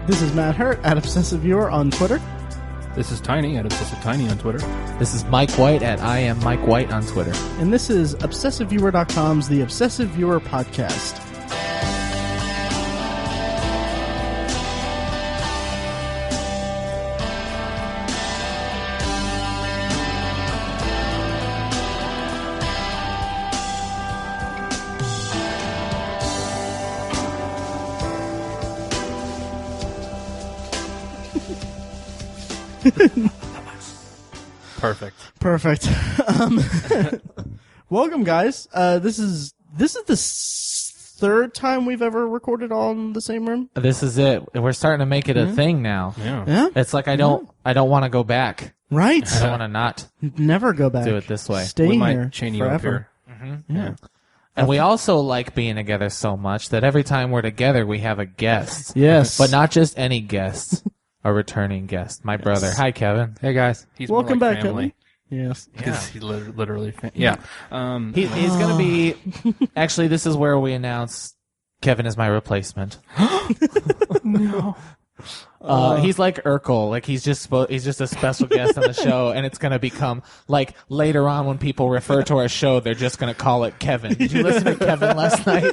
This is Matt Hurt at Obsessive Viewer on Twitter. This is Tiny at Obsessive Tiny on Twitter. This is Mike White at I am Mike White on Twitter. And this is ObsessiveViewer.com's The Obsessive Viewer Podcast. Perfect. Welcome, guys. This is the third time we've ever recorded all in the same room. This is it. We're starting to make it a thing now. Yeah. It's like I don't want to go back. Right. I don't want to not never go back. do it this way. Stay we here might chain you up forever. here. Yeah. And we also like being together so much that every time we're together, we have a guest. Yes. But not just any guest, a returning guest. My brother. Hi, Kevin. Hey, guys. He's Welcome more like back, family. Kevin. Yes. Because he's literally yeah. He's going to be... Actually, this is where we announce Kevin is my replacement. No. He's like Urkel, like he's just a special guest on the show, and it's gonna become like later on when people refer to our show, they're just gonna call it Kevin. Did you listen to Kevin last night?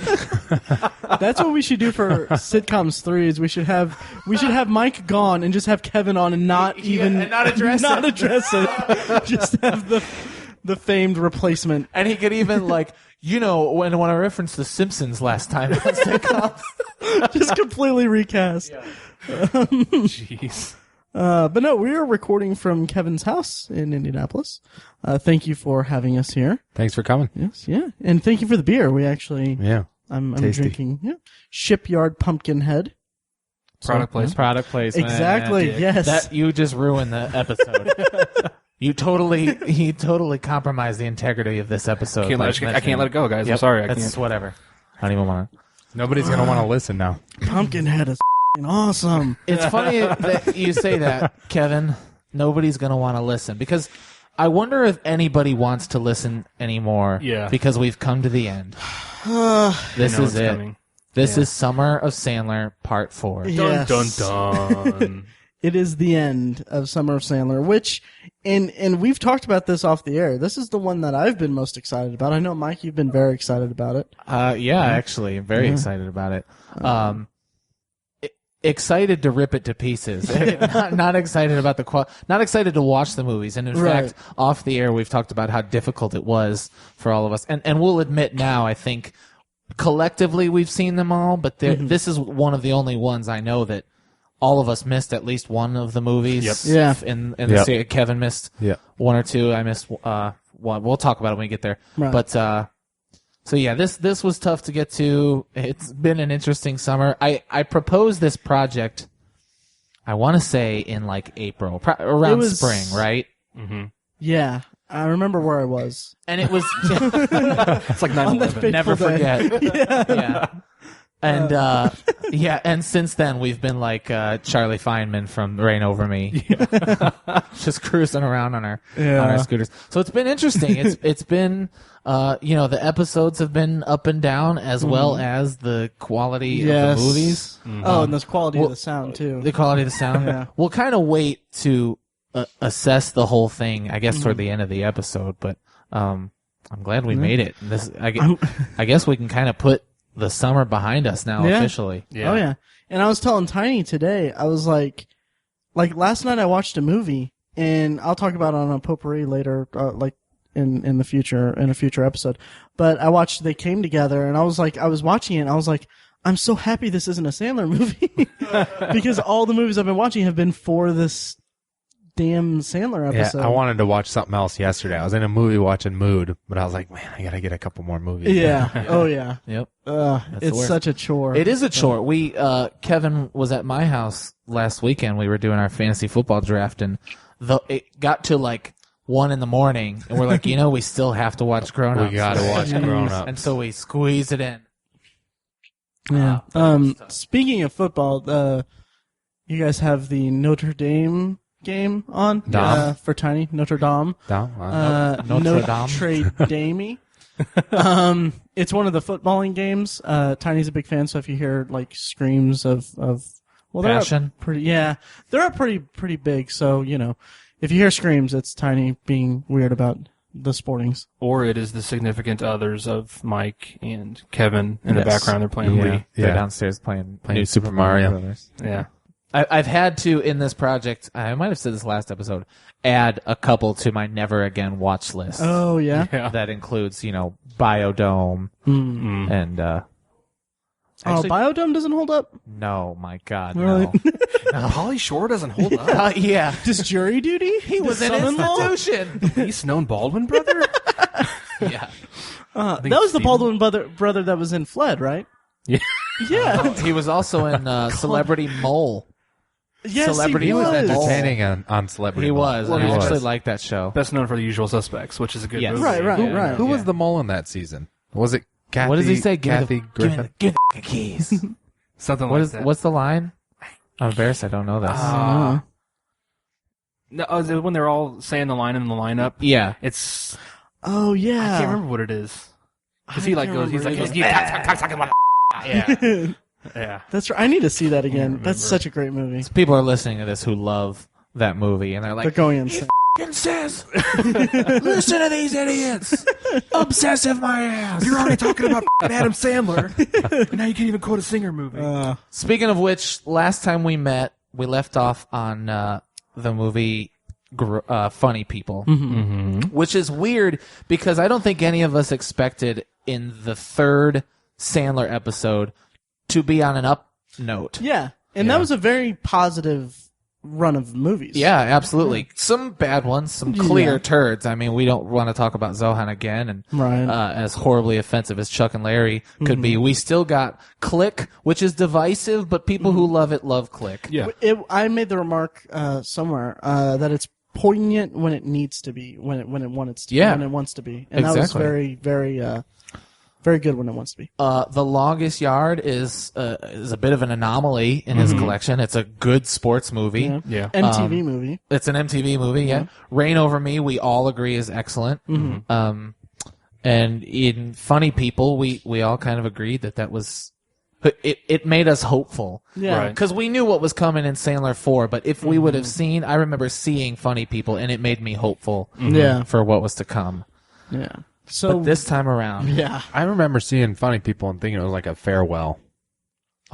That's what we should do for sitcoms 3. Is we should have Mike gone and just have Kevin on and not address it. Just have the famed replacement. And he could even when I referenced The Simpsons last time on sitcoms, just completely recast. Yeah. Jeez. But no, we are recording from Kevin's house in Indianapolis. Thank you for having us here. Thanks for coming. Yes, yeah. And thank you for the beer. We actually, I'm Tasty. drinking, Shipyard Pumpkinhead. Product placement. Exactly, yes. That you just ruined the episode. He totally compromised the integrity of this episode. I can't let it go, guys. Yep, I'm sorry. I that's can't. whatever. I don't even want to. Nobody's going to want to listen now. Pumpkinhead is awesome. It's funny that you say that, Kevin. Nobody's going to want to listen because I wonder if anybody wants to listen anymore. Yeah. Because we've come to the end. This is it. Coming. This is Summer of Sandler Part 4. Yes. Dun dun dun. It is the end of Summer of Sandler, which, and we've talked about this off the air. This is the one that I've been most excited about. I know, Mike, you've been very excited about it. Actually, very excited about it. Excited to rip it to pieces. not excited about not excited to watch the movies. And in fact, off the air, we've talked about how difficult it was for all of us. And we'll admit now, I think collectively we've seen them all, but this is one of the only ones I know that all of us missed at least one of the movies. Yep. Yeah. In the series. Kevin missed one or two. I missed one. We'll talk about it when we get there. Right. But so yeah, this was tough to get to. It's been an interesting summer. I proposed this project, I want to say in like April, around spring, right? Mm-hmm. Yeah. I remember where I was. And it was It's like 9/11. never forget. Yeah. And and since then we've been like Charlie Feynman from Reign Over Me, just cruising around on our scooters. So it's been interesting. It's been the episodes have been up and down as well as the quality of the movies. Mm-hmm. Oh, and the quality of the sound too. The quality of the sound. Yeah. We'll kind of wait to assess the whole thing, I guess, toward the end of the episode. But I'm glad we made it. I guess we can kind of put the summer behind us now officially. Yeah. Oh yeah. And I was telling Tiny today, I was like last night I watched a movie, and I'll talk about it on a potpourri later, in the future, in a future episode. But I watched They Came Together, and I was watching it, and I was like, I'm so happy this isn't a Sandler movie. Because all the movies I've been watching have been for this damn Sandler episode. Yeah, I wanted to watch something else yesterday. I was in a movie watching Mood, but I was like, man, I gotta get a couple more movies. Yeah. Oh yeah. Yep. It's such a chore. It is a chore. We Kevin was at my house last weekend. We were doing our fantasy football draft, and it got to like 1 a.m, and we're like, we still have to watch Grown Ups. We gotta watch Grown Ups. And so we squeeze it in. Yeah. Speaking of football, you guys have the Notre Dame game on for Tiny. Notre Dame. Notre Dame. It's one of the footballing games. Tiny's a big fan, so if you hear like screams of Well, they're Passion. they're up pretty big. So if you hear screams, it's Tiny being weird about the sportings. Or it is the significant others of Mike and Kevin in the background. They're playing Wii. They're downstairs playing New Super Mario Brothers. Yeah. I've had to, in this project, I might have said this last episode, add a couple to my never again watch list. Oh, yeah? That includes, Biodome and, Biodome doesn't hold up? no, my God, Really? no. Pauly Shore doesn't hold up. Yeah. Does jury duty? He was an institution. Least known Baldwin brother? Yeah. That was the Baldwin brother that was in Fled, right? Yeah. Yeah. He was also in Celebrity Mole. Yes, Celebrity he He was was. entertaining on Celebrity. He Mole. was. Well, and he I was. actually liked that show. Best known for The Usual Suspects, which is a good Yes. movie. Right. Who was the mole in that season? Was it Kathy? What does he say? Kathy Griffin. Give me the keys. Something like that. What's the line? I'm embarrassed. I don't know this. No, is it when they're all saying the line in the lineup? Yeah. It's... Oh, yeah. I can't remember what it is. Because he I can't goes, he's like, remember you talking about... Yeah. Yeah. That's right. I need to see that again. remember. That's such a great movie. People are listening to this who love that movie, and they're They're like, going insane. "F***ing says, listen to these idiots, obsessive my ass." You're already talking about Adam Sandler, and now you can't even quote a Singer movie. Speaking of which, last time we met, we left off on the movie Funny People, which is weird because I don't think any of us expected in the third Sandler episode to be on an up note. Yeah. And that was a very positive run of movies. Yeah, absolutely. Some bad ones, some clear turds. I mean, we don't want to talk about Zohan again, and Right. as horribly offensive as Chuck and Larry could be. We still got Click, which is divisive, but people who love it love Click. Yeah. I made the remark somewhere that it's poignant when it needs to be, when it wants to be. And that was Exactly. very, very, very good when it wants to be. The Longest Yard is a bit of an anomaly in his collection. It's a good sports movie. Yeah. MTV movie. It's an MTV movie, yeah. Reign Over Me, we all agree is excellent. And in Funny People, we all kind of agreed that was... It made us hopeful. Yeah. Right. Because we knew what was coming in Sandler 4, but if we would have seen... I remember seeing Funny People, and it made me hopeful Yeah. for what was to come. Yeah. So But this time around... yeah. I remember seeing Funny People and thinking it was like a farewell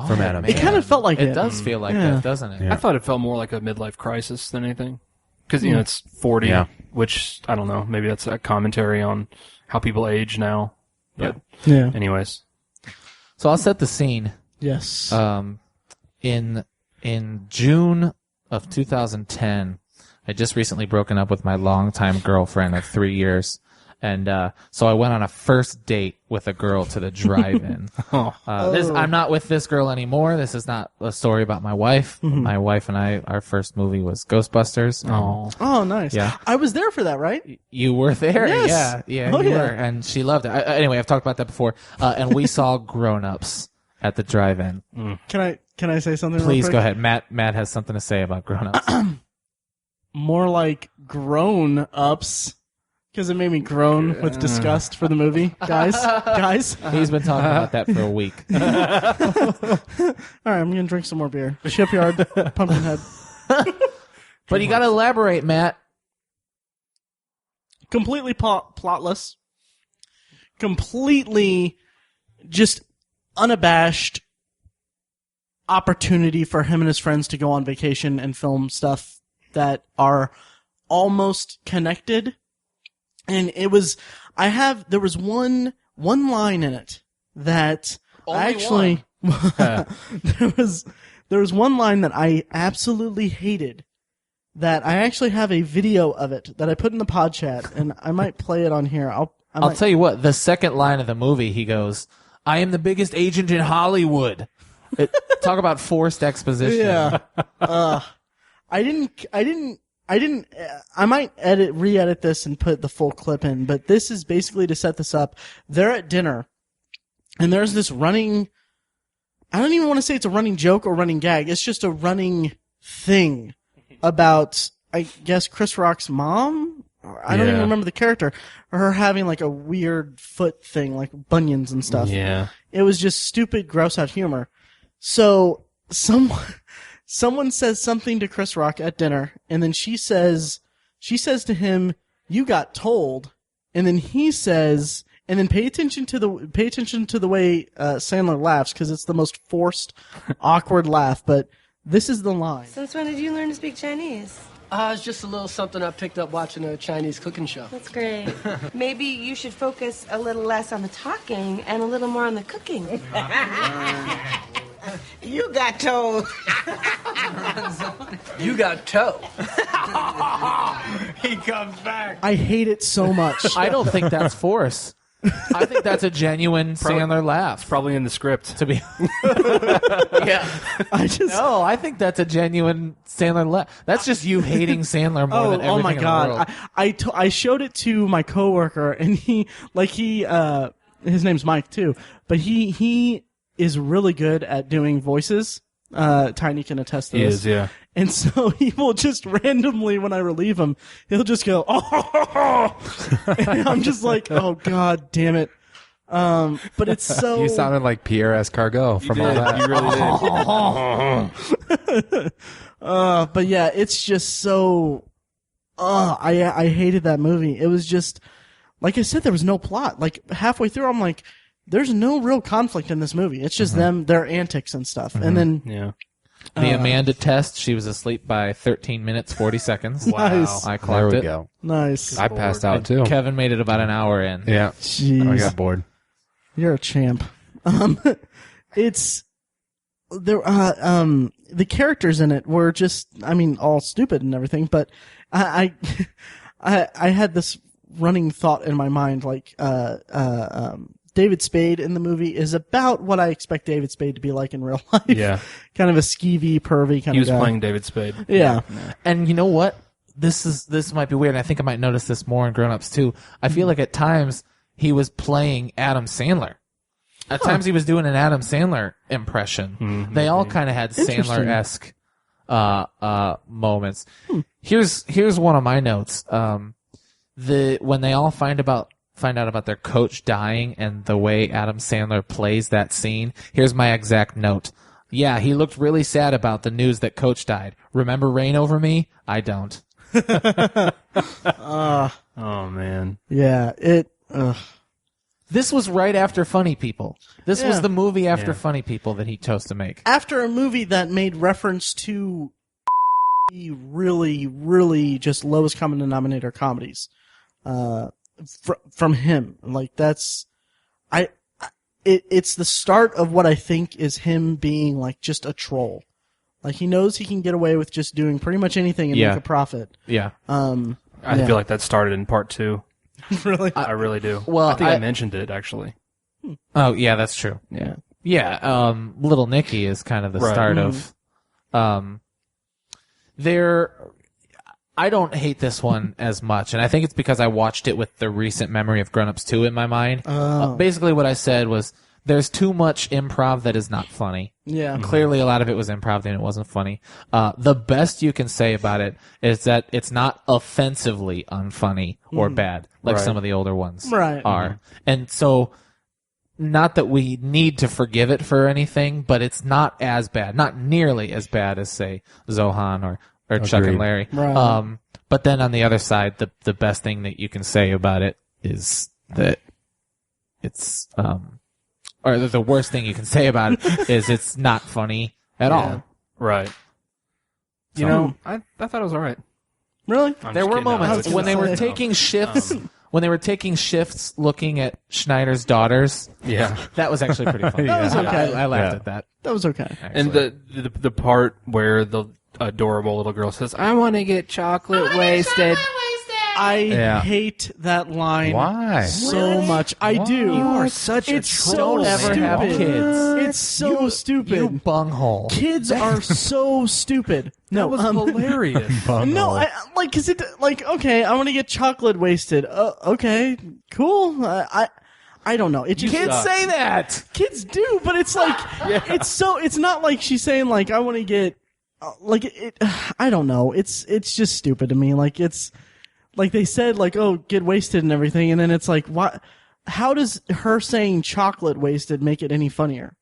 from Adam. It kind of felt like it. It does feel like Yeah. that, doesn't it? Yeah. I thought it felt more like a midlife crisis than anything. Because, it's 40, which, I don't know, maybe that's a commentary on how people age now. But Yeah. anyways. So I'll set the scene. Yes. In June of 2010, I just recently broken up with my longtime girlfriend of 3 years. And so I went on a first date with a girl to the drive-in. I'm not with this girl anymore. This is not a story about my wife. My wife and I, our first movie was Ghostbusters. Oh, nice. Yeah. I was there for that, right? You were there? Yes. Yeah, Oh, you yeah. were. And she loved it. Anyway, I've talked about that before. And we saw Grown Ups at the drive-in. Can I say something real Please quick? go ahead. Matt has something to say about Grown Ups. More like grown ups. Because it made me groan with disgust for the movie. Guys. He's been talking about that for a week. All right, I'm going to drink some more beer. Shipyard, Pumpkinhead. But you got to elaborate, Matt. Completely plotless. Completely just unabashed opportunity for him and his friends to go on vacation and film stuff that are almost connected. And it was, there was one line in it that Only there was one line that I absolutely hated that I actually have a video of it that I put in the pod chat, and I might play it on here. I'll tell you what, the second line of the movie, he goes, "I am the biggest agent in Hollywood." Talk about forced exposition. Yeah. I might re-edit this and put the full clip in, but this is basically to set this up. They're at dinner, and there's this running, I don't even want to say it's a running joke or running gag. It's just a running thing about, I guess, Chris Rock's mom? I don't even remember the character. Or her having like a weird foot thing, like bunions and stuff. Yeah. It was just stupid, gross out humor. So someone says something to Chris Rock at dinner, and then she says to him, "You got told," and then he says, and then pay attention to the way Sandler laughs, because it's the most forced, awkward laugh. But this is the line. Since when did you learn to speak Chinese? It's just a little something I picked up watching a Chinese cooking show. That's great. Maybe you should focus a little less on the talking and a little more on the cooking. You got told. You got toe. He comes back. I hate it so much. I don't think that's force. I think that's a genuine Sandler laugh. Probably in the script. To be, Yeah. no, I think that's a genuine Sandler laugh. That's just you hating Sandler more than everything oh my in the God! world. I showed it to my coworker, and his name's Mike too, but he is really good at doing voices. Tiny can attest to He this. is, yeah. And so he will just randomly, when I relieve him, he'll just go, oh, and I'm just like, oh God damn it. But it's so. You sounded like Pierre Escargot from all that. You really did. But yeah, it's just so. I hated that movie. It was just, like I said, there was no plot. Like halfway through, I'm like, there's no real conflict in this movie. It's just their antics and stuff. And then Yeah. The Amanda test, she was asleep by 13 minutes, 40 seconds. Nice. I There clocked we it. go. nice. I passed out too. Kevin made it about an hour in. Yeah. Jeez. I got bored. You're a champ. It's there. The characters in it were just, I mean, all stupid and everything. But I had this running thought in my mind, like, David Spade in the movie is about what I expect David Spade to be like in real life. Yeah. Kind of a skeevy, pervy kind He of was guy. playing David Spade. Yeah. And you know what? This might be weird, and I think I might notice this more in Grown Ups too. I feel like at times he was playing Adam Sandler. At times he was doing an Adam Sandler impression. They all kind of had Sandler-esque moments. Here's one of my notes. When they all find out about their coach dying and the way Adam Sandler plays that scene, here's my exact note. Yeah, he looked really sad about the news that coach died. Remember Reign Over Me? I don't. Oh man. Yeah. This was right after Funny People. This was Yeah. the movie after Yeah. Funny People that he chose to make. After a movie that made reference to really, really just lowest common denominator comedies, from him. Like it's the start of what I think is him being like just a troll. Like he knows he can get away with just doing pretty much anything and Yeah. make a profit. Yeah. I Yeah. feel like that started in part 2. Really? I really do. Well, I think I I- mentioned it actually. Oh, yeah, that's true. Yeah. Yeah, Little Nicky is kind of the Right. start of I don't hate this one as much, and I think it's because I watched it with the recent memory of Grown Ups 2 in my mind. Basically what I said was there's too much improv that is not funny. Yeah. Clearly a lot of it was improv and it wasn't funny. The best you can say about it is that it's not offensively unfunny or bad like Right. some of the older ones Right. are. And so not that we need to forgive it for anything, but it's not as bad, not nearly as bad as say Zohan or Chuck and Agreed. Larry. Right. But then on the other side, the best thing that you can say about it is that it's or the worst thing you can say about it is it's not funny at all. Right. You So- know, I thought it was all right. Really? I'm There just were kidding. I moments was when they gonna were say. taking shifts. When they were taking shifts looking at Schneider's daughters, Yeah. that was actually pretty funny. That was okay. I laughed Yeah. at that. That was okay. And the part where the adorable little girl says, "I want to get chocolate wasted." I Yeah. hate that line Why? so much. I do. You are such a It's troll. so Don't ever stupid. have kids. It's so stupid. You bunghole. Kids are so stupid. No, That was hilarious. no, like, cause okay, I want to get chocolate wasted. Okay, cool. I don't know. It just Kids say that. kids do, but it's like it's not like she's saying like I want to get I don't know. It's just stupid to me. Like it's like they said like oh get wasted and everything, and then it's like what? How does her saying chocolate wasted make it any funnier?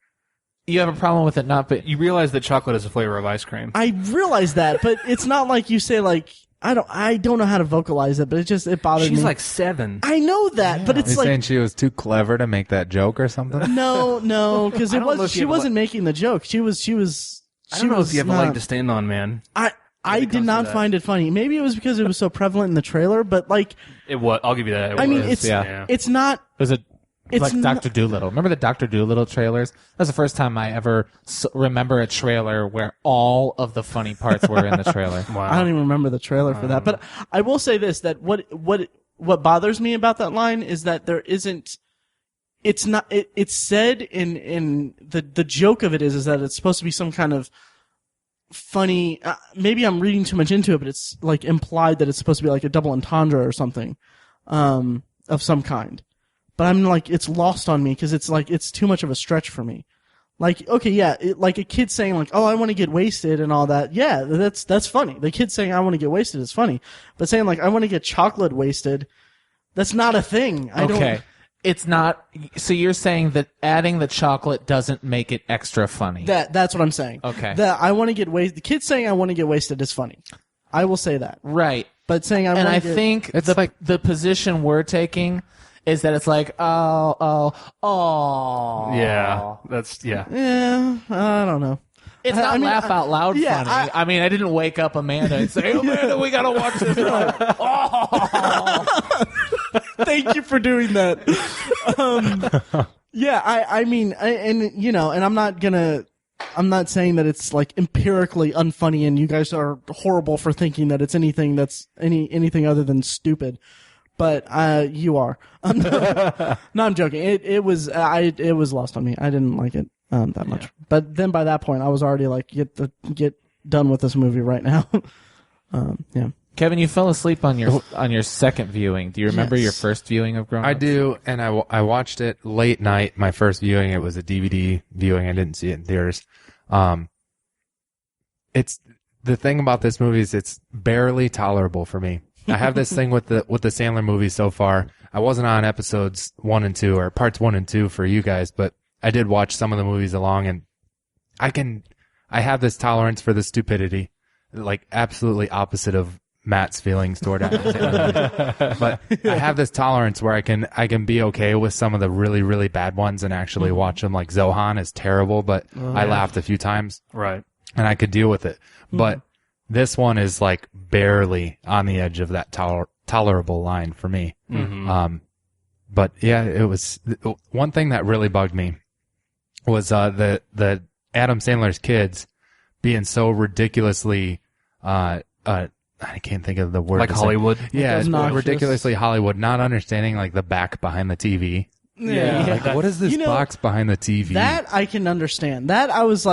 You have a problem with it not being... You realize that chocolate is a flavor of ice cream. I realize that, but it's not like you say like I don't know how to vocalize it, but it bothers me. She's like 7. I know that, but it's You're like saying she was too clever to make that joke or something? no, because I don't know if she wasn't making the joke. She was. I don't know if you have a leg to stand on, man. I did not find it funny. Maybe it was because it was so prevalent in the trailer, but like It was. I'll give you that. it's not. It's like Dr. Dolittle. Remember the Dr. Dolittle trailers? That's the first time I ever remember a trailer where all of the funny parts were in the trailer. Wow. I don't even remember the trailer for that. But I will say this: that what bothers me about that line is that there isn't. It's not. It's said in the joke of it is that it's supposed to be some kind of funny. Maybe I'm reading too much into it, but it's like implied that it's supposed to be like a double entendre or something, of some kind. But I'm like, it's lost on me because it's like, it's too much of a stretch for me. Like, okay, yeah, like a kid saying like, oh, I want to get wasted and all that. Yeah, that's funny. The kid saying I want to get wasted is funny. But saying like, I want to get chocolate wasted, that's not a thing. Okay. It's not, so you're saying that adding the chocolate doesn't make it extra funny. That's what I'm saying. Okay. That I want to get wasted, the kid saying I want to get wasted is funny. I will say that. Right. But saying I think the position we're taking is that it's like, oh. Yeah. That's, yeah. Yeah, I don't know. It's not laugh out loud yeah, funny. I mean, I didn't wake up Amanda and say, Amanda, we gotta watch this. Oh. Thank you for doing that. Yeah, I mean, I'm not saying that it's like empirically unfunny and you guys are horrible for thinking that it's anything that's anything other than stupid. But you are. No, I'm joking. It was lost on me. I didn't like it that much. But then by that point, I was already like, get done with this movie right now. Yeah. Kevin, you fell asleep on your second viewing. Do you remember your first viewing of Grown Ups? I do, and I watched it late night. My first viewing, it was a DVD viewing. I didn't see it in theaters. It's the thing about this movie is it's barely tolerable for me. I have this thing with the Sandler movies so far. I wasn't on episodes 1 and 2 or parts 1 and 2 for you guys, but I did watch some of the movies along, and I have this tolerance for the stupidity, like absolutely opposite of Matt's feelings toward Adam Sandler. But I have this tolerance where I can be okay with some of the really, really bad ones and actually watch them. Like Zohan is terrible, but I laughed a few times. Right. And I could deal with it. But this one is like barely on the edge of that tolerable line for me. Mm-hmm. But yeah, it was one thing that really bugged me was the Adam Sandler's kids being so ridiculously I can't think of the word. Like Hollywood? Yeah, Like ridiculously Hollywood, not understanding like the back behind the TV. Yeah. Like, what is this box behind the TV? That I can understand. That I was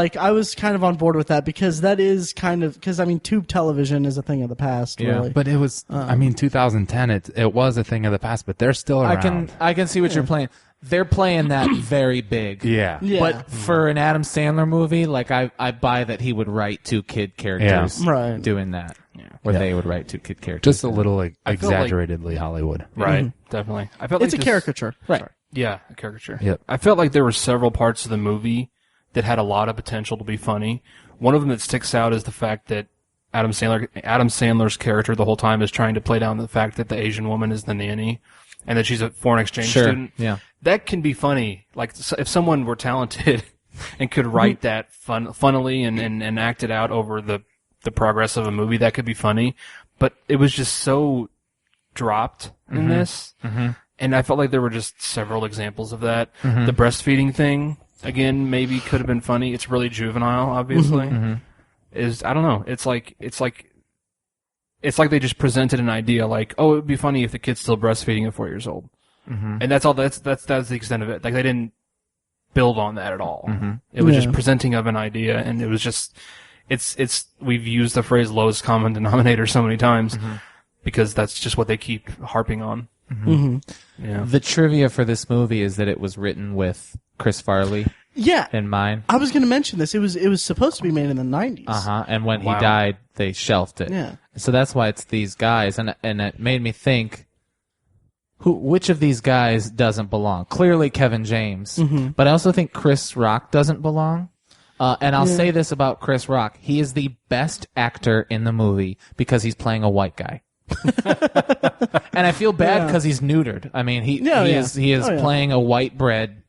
kind of on board with that because that is kind of, because I mean, tube television is a thing of the past, really. But it was, 2010, it was a thing of the past, but they're still around. I can see what you're playing. They're playing that very big. Yeah. But for an Adam Sandler movie, like I buy that he would write 2 kid characters doing that. Yeah. Or they would write 2 kid characters. Just a little like, exaggeratedly Hollywood. Right. Definitely. I felt It's a caricature. Right. Sorry. Yeah, a caricature. Yep. I felt like there were several parts of the movie that had a lot of potential to be funny. One of them that sticks out is the fact that Adam Sandler's character the whole time is trying to play down the fact that the Asian woman is the nanny and that she's a foreign exchange student. Yeah. That can be funny. Like if someone were talented and could write that funnily and act it out over the progress of a movie, that could be funny. But it was just so dropped in this. Mm-hmm. And I felt like there were just several examples of that. Mm-hmm. The breastfeeding thing, again, maybe could have been funny. It's really juvenile, obviously. Mm-hmm. I don't know. It's like they just presented an idea like, oh, it would be funny if the kid's still breastfeeding at 4 years old. Mm-hmm. And that's all. That's the extent of it. Like they didn't build on that at all. Mm-hmm. It was just presenting of an idea, and it was just we've used the phrase lowest common denominator so many times because that's just what they keep harping on. Mm-hmm. Yeah. The trivia for this movie is that it was written with Chris Farley in mind. I was going to mention this. It was supposed to be made in the 90s. And when he died, they shelved it. Yeah. So that's why it's these guys, and it made me think, which of these guys doesn't belong? Clearly Kevin James, but I also think Chris Rock doesn't belong. And I'll say this about Chris Rock. He is the best actor in the movie because he's playing a white guy. And I feel bad because he's neutered. I mean, he is playing a white bread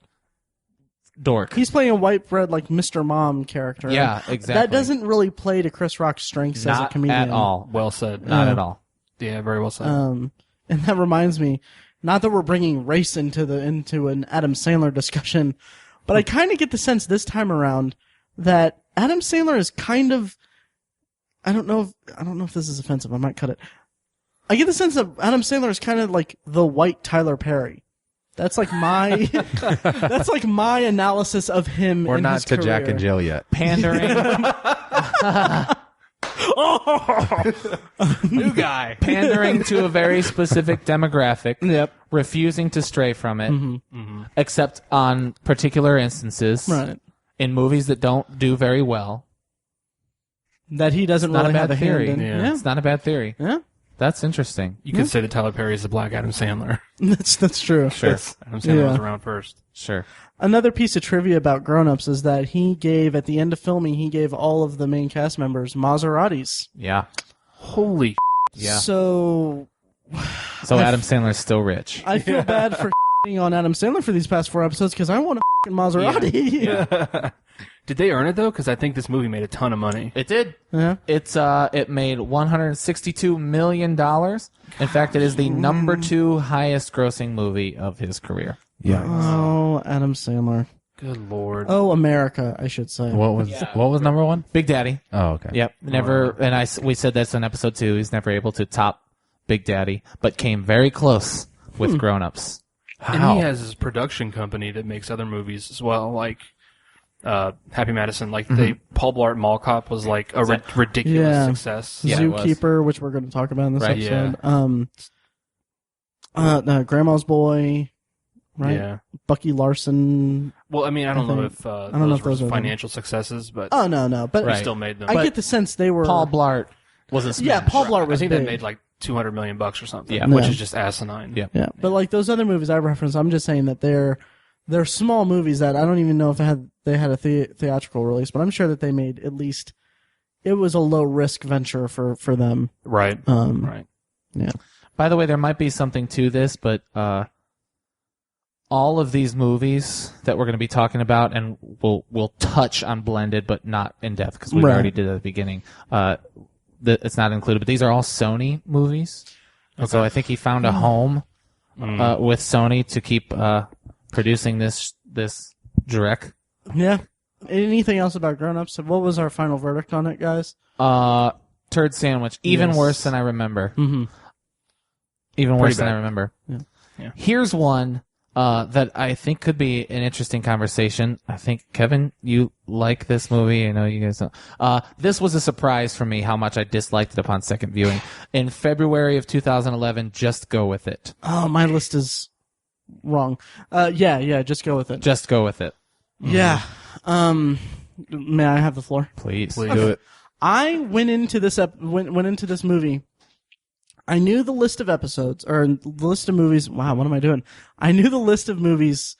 dork. He's playing a white bread like Mr. Mom character. Yeah, exactly. That doesn't really play to Chris Rock's strengths as a comedian. Not at all. Well said. Not at all. Yeah, very well said. And that reminds me, not that we're bringing race into an Adam Sandler discussion, but I kind of get the sense this time around that Adam Sandler is kind of, I don't know if this is offensive. I might cut it. I get the sense that Adam Sandler is kind of like the white Tyler Perry. That's like my analysis of him. We're in not his to career. Jack and Jill yet. Pandering. New guy. Pandering to a very specific demographic. Yep. Refusing to stray from it. Except on particular instances. Right. In movies that don't do very well. That he doesn't Not really a have bad a hand theory. in. Yeah. It's not a bad theory. Yeah. That's interesting. You could say that Tyler Perry is the black Adam Sandler. That's true. Sure. Adam Sandler was Yeah. around first. Sure. Another piece of trivia about Grown Ups is that he gave, at the end of filming, he gave all of the main cast members Maseratis. Yeah. Holy Yeah. So So Adam Sandler's still rich. I feel bad for on Adam Sandler for these past 4 episodes because I want a Maserati. Did they earn it, though? Because I think this movie made a ton of money. It did. Yeah. It made $162 million. In fact, it is the number 2 highest grossing movie of his career. Yeah. Oh, Adam Sandler. Good Lord. Oh, America, I should say. What was number 1? Big Daddy. Oh, okay. Yep. Never. And we said this in episode 2. He's never able to top Big Daddy, but came very close with Grown Ups. And he has his production company that makes other movies as well, like Happy Madison. Like Paul Blart Mall Cop was like a ridiculous success. Yeah, it was. Zookeeper, which we're going to talk about in this Right, episode. Grandma's Boy, right? Yeah. Bucky Larson. Well, I mean, I don't know if those were financial successes, but Oh, no. But Right. he still made them. I get the sense they were... Paul Blart was a smash. Yeah, Paul Blart was I think big. they made like $200 million or something, Yeah. which Yeah. is just asinine. Yeah. Yeah, but like those other movies I referenced, I'm just saying that they're small movies that I don't even know if they had a theatrical release, but I'm sure that they made at least it was a low risk venture for them. Right. Right. Yeah. By the way, there might be something to this, but all of these movies that we're going to be talking about, and we'll touch on Blended, but not in depth because we Right. already did it at the beginning. It's not included, but these are all Sony movies. And so I think he found a home with Sony to keep producing this direct. Yeah. Anything else about Grown Ups? What was our final verdict on it, guys? Turd sandwich, even Yes. worse than I remember. Mm-hmm. Even worse than bad. I remember. Yeah. Here's one that I think could be an interesting conversation. I think, Kevin, you like this movie. I know you guys don't. This was a surprise for me how much I disliked it upon second viewing. In February of 2011, Just Go With It. Oh, my list is wrong. Yeah, just go with it. Just Go With It. Yeah. May I have the floor? Please. Do it. I went into this went into this movie. I knew the list of episodes or the list of movies. Wow, what am I doing? I knew the list of movies,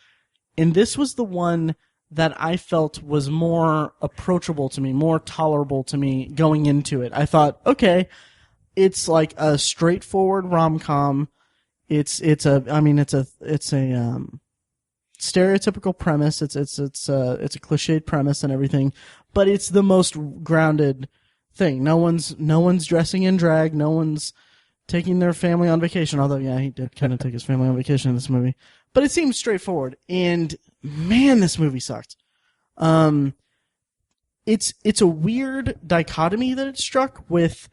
and this was the one that I felt was more approachable to me, more tolerable to me going into it. I thought, okay, it's like a straightforward rom-com. It's a stereotypical premise. It's a cliched premise and everything, but it's the most grounded thing. No one's dressing in drag. No one's taking their family on vacation. Although, yeah, he did kind of take his family on vacation in this movie, but it seems straightforward. And man, this movie sucked. It's a weird dichotomy that it struck with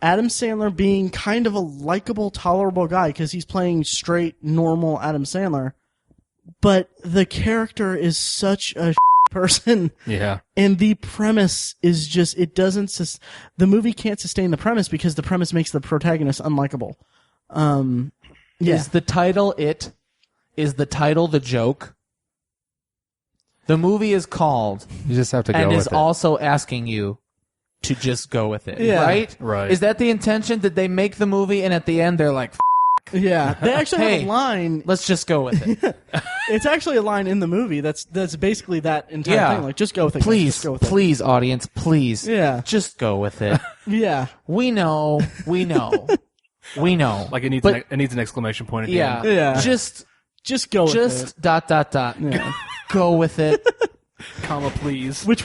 Adam Sandler being kind of a likable, tolerable guy because he's playing straight, normal Adam Sandler. But the character is such a person. Yeah. And the premise is just, the movie can't sustain the premise because the premise makes the protagonist unlikable. Yeah. Is the title it? Is the title the joke? The movie is called You just have to go and with is it. also asking you to just go with it. Yeah. Right? Right. Is that the intention? Did they make the movie and at the end they're like, back. Yeah, they actually have Hey, a line. Let's just go with it. It's actually a line in the movie that's basically that entire thing. Like, just go with it. guys, Please, just go with it. please, audience, please. Yeah. Just go with it. Yeah. We know. We know. Like it needs it needs an exclamation point at the Yeah. end. Yeah. Just go with it. Just ... Yeah. Go with it. Comma, please. Which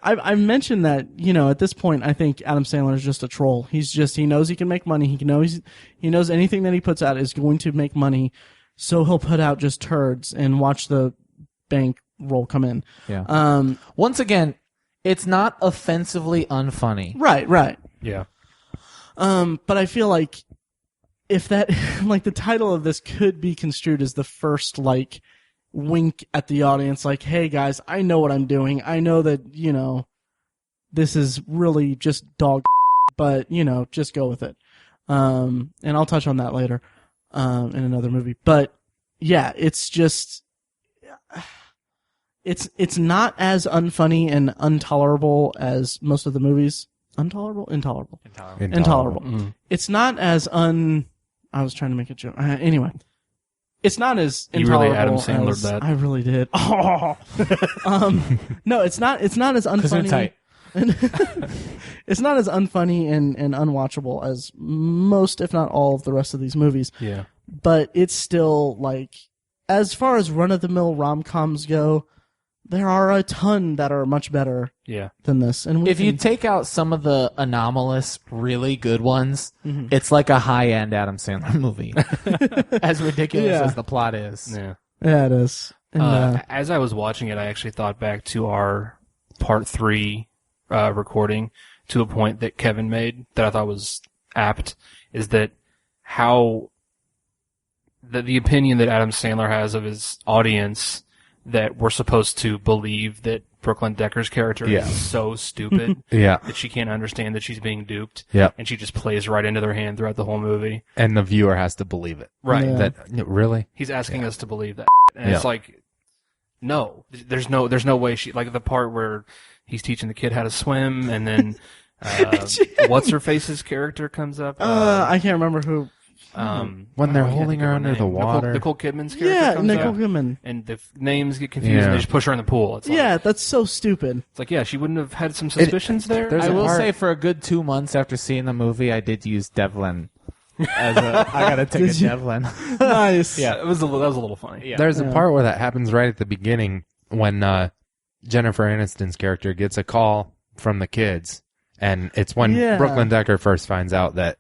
I've mentioned that, at this point, I think Adam Sandler is just a troll. He knows he can make money. He knows anything that he puts out is going to make money. So he'll put out just turds and watch the bank roll come in. Yeah. Once again, it's not offensively unfunny. Right. Yeah. But I feel like if that, like, the title of this could be construed as the first, like, wink at the audience, like, hey guys, I know what I'm doing. I know that, this is really just dog, but, just go with it. And I'll touch on that later, in another movie. But yeah, it's just, it's not as unfunny and intolerable as most of the movies. Intolerable. Mm. It's not as I was trying to make a joke. Anyway. It's not as You really intolerable Adam Sandler'd as that. I really did. No, it's not as unfunny. tight. It's not as unfunny and unwatchable as most, if not all, of the rest of these movies. Yeah. But it's still, like, as far as run-of-the-mill rom-coms go, there are a ton that are much better than this. And If you take out some of the anomalous, really good ones, it's like a high-end Adam Sandler movie. As ridiculous as the plot is. Yeah. Yeah, it is. And, As I was watching it, I actually thought back to our part 3 recording to a point that Kevin made that I thought was apt, is that how the opinion that Adam Sandler has of his audience, that we're supposed to believe that Brooklyn Decker's character is so stupid that she can't understand that she's being duped, and she just plays right into their hand throughout the whole movie. And the viewer has to believe it. Right. Yeah. That really? He's asking us to believe that. And it's like, no, there's no way she, like the part where he's teaching the kid how to swim, and then, what's her face's character comes up. I can't remember who. When they're holding her under the water. Nicole Kidman's character comes Nicole up. Kidman. And the names get confused, and they just push her in the pool. It's like, Yeah, that's so stupid. It's like, she wouldn't have had some suspicions there. there's I a will part- say, for a good 2 months after seeing the movie, I did use Devlin as a. I gotta take a Did you? Devlin. Nice. Yeah, that was a little funny. Yeah. There's a part where that happens right at the beginning when Jennifer Aniston's character gets a call from the kids, and it's when Brooklyn Decker first finds out that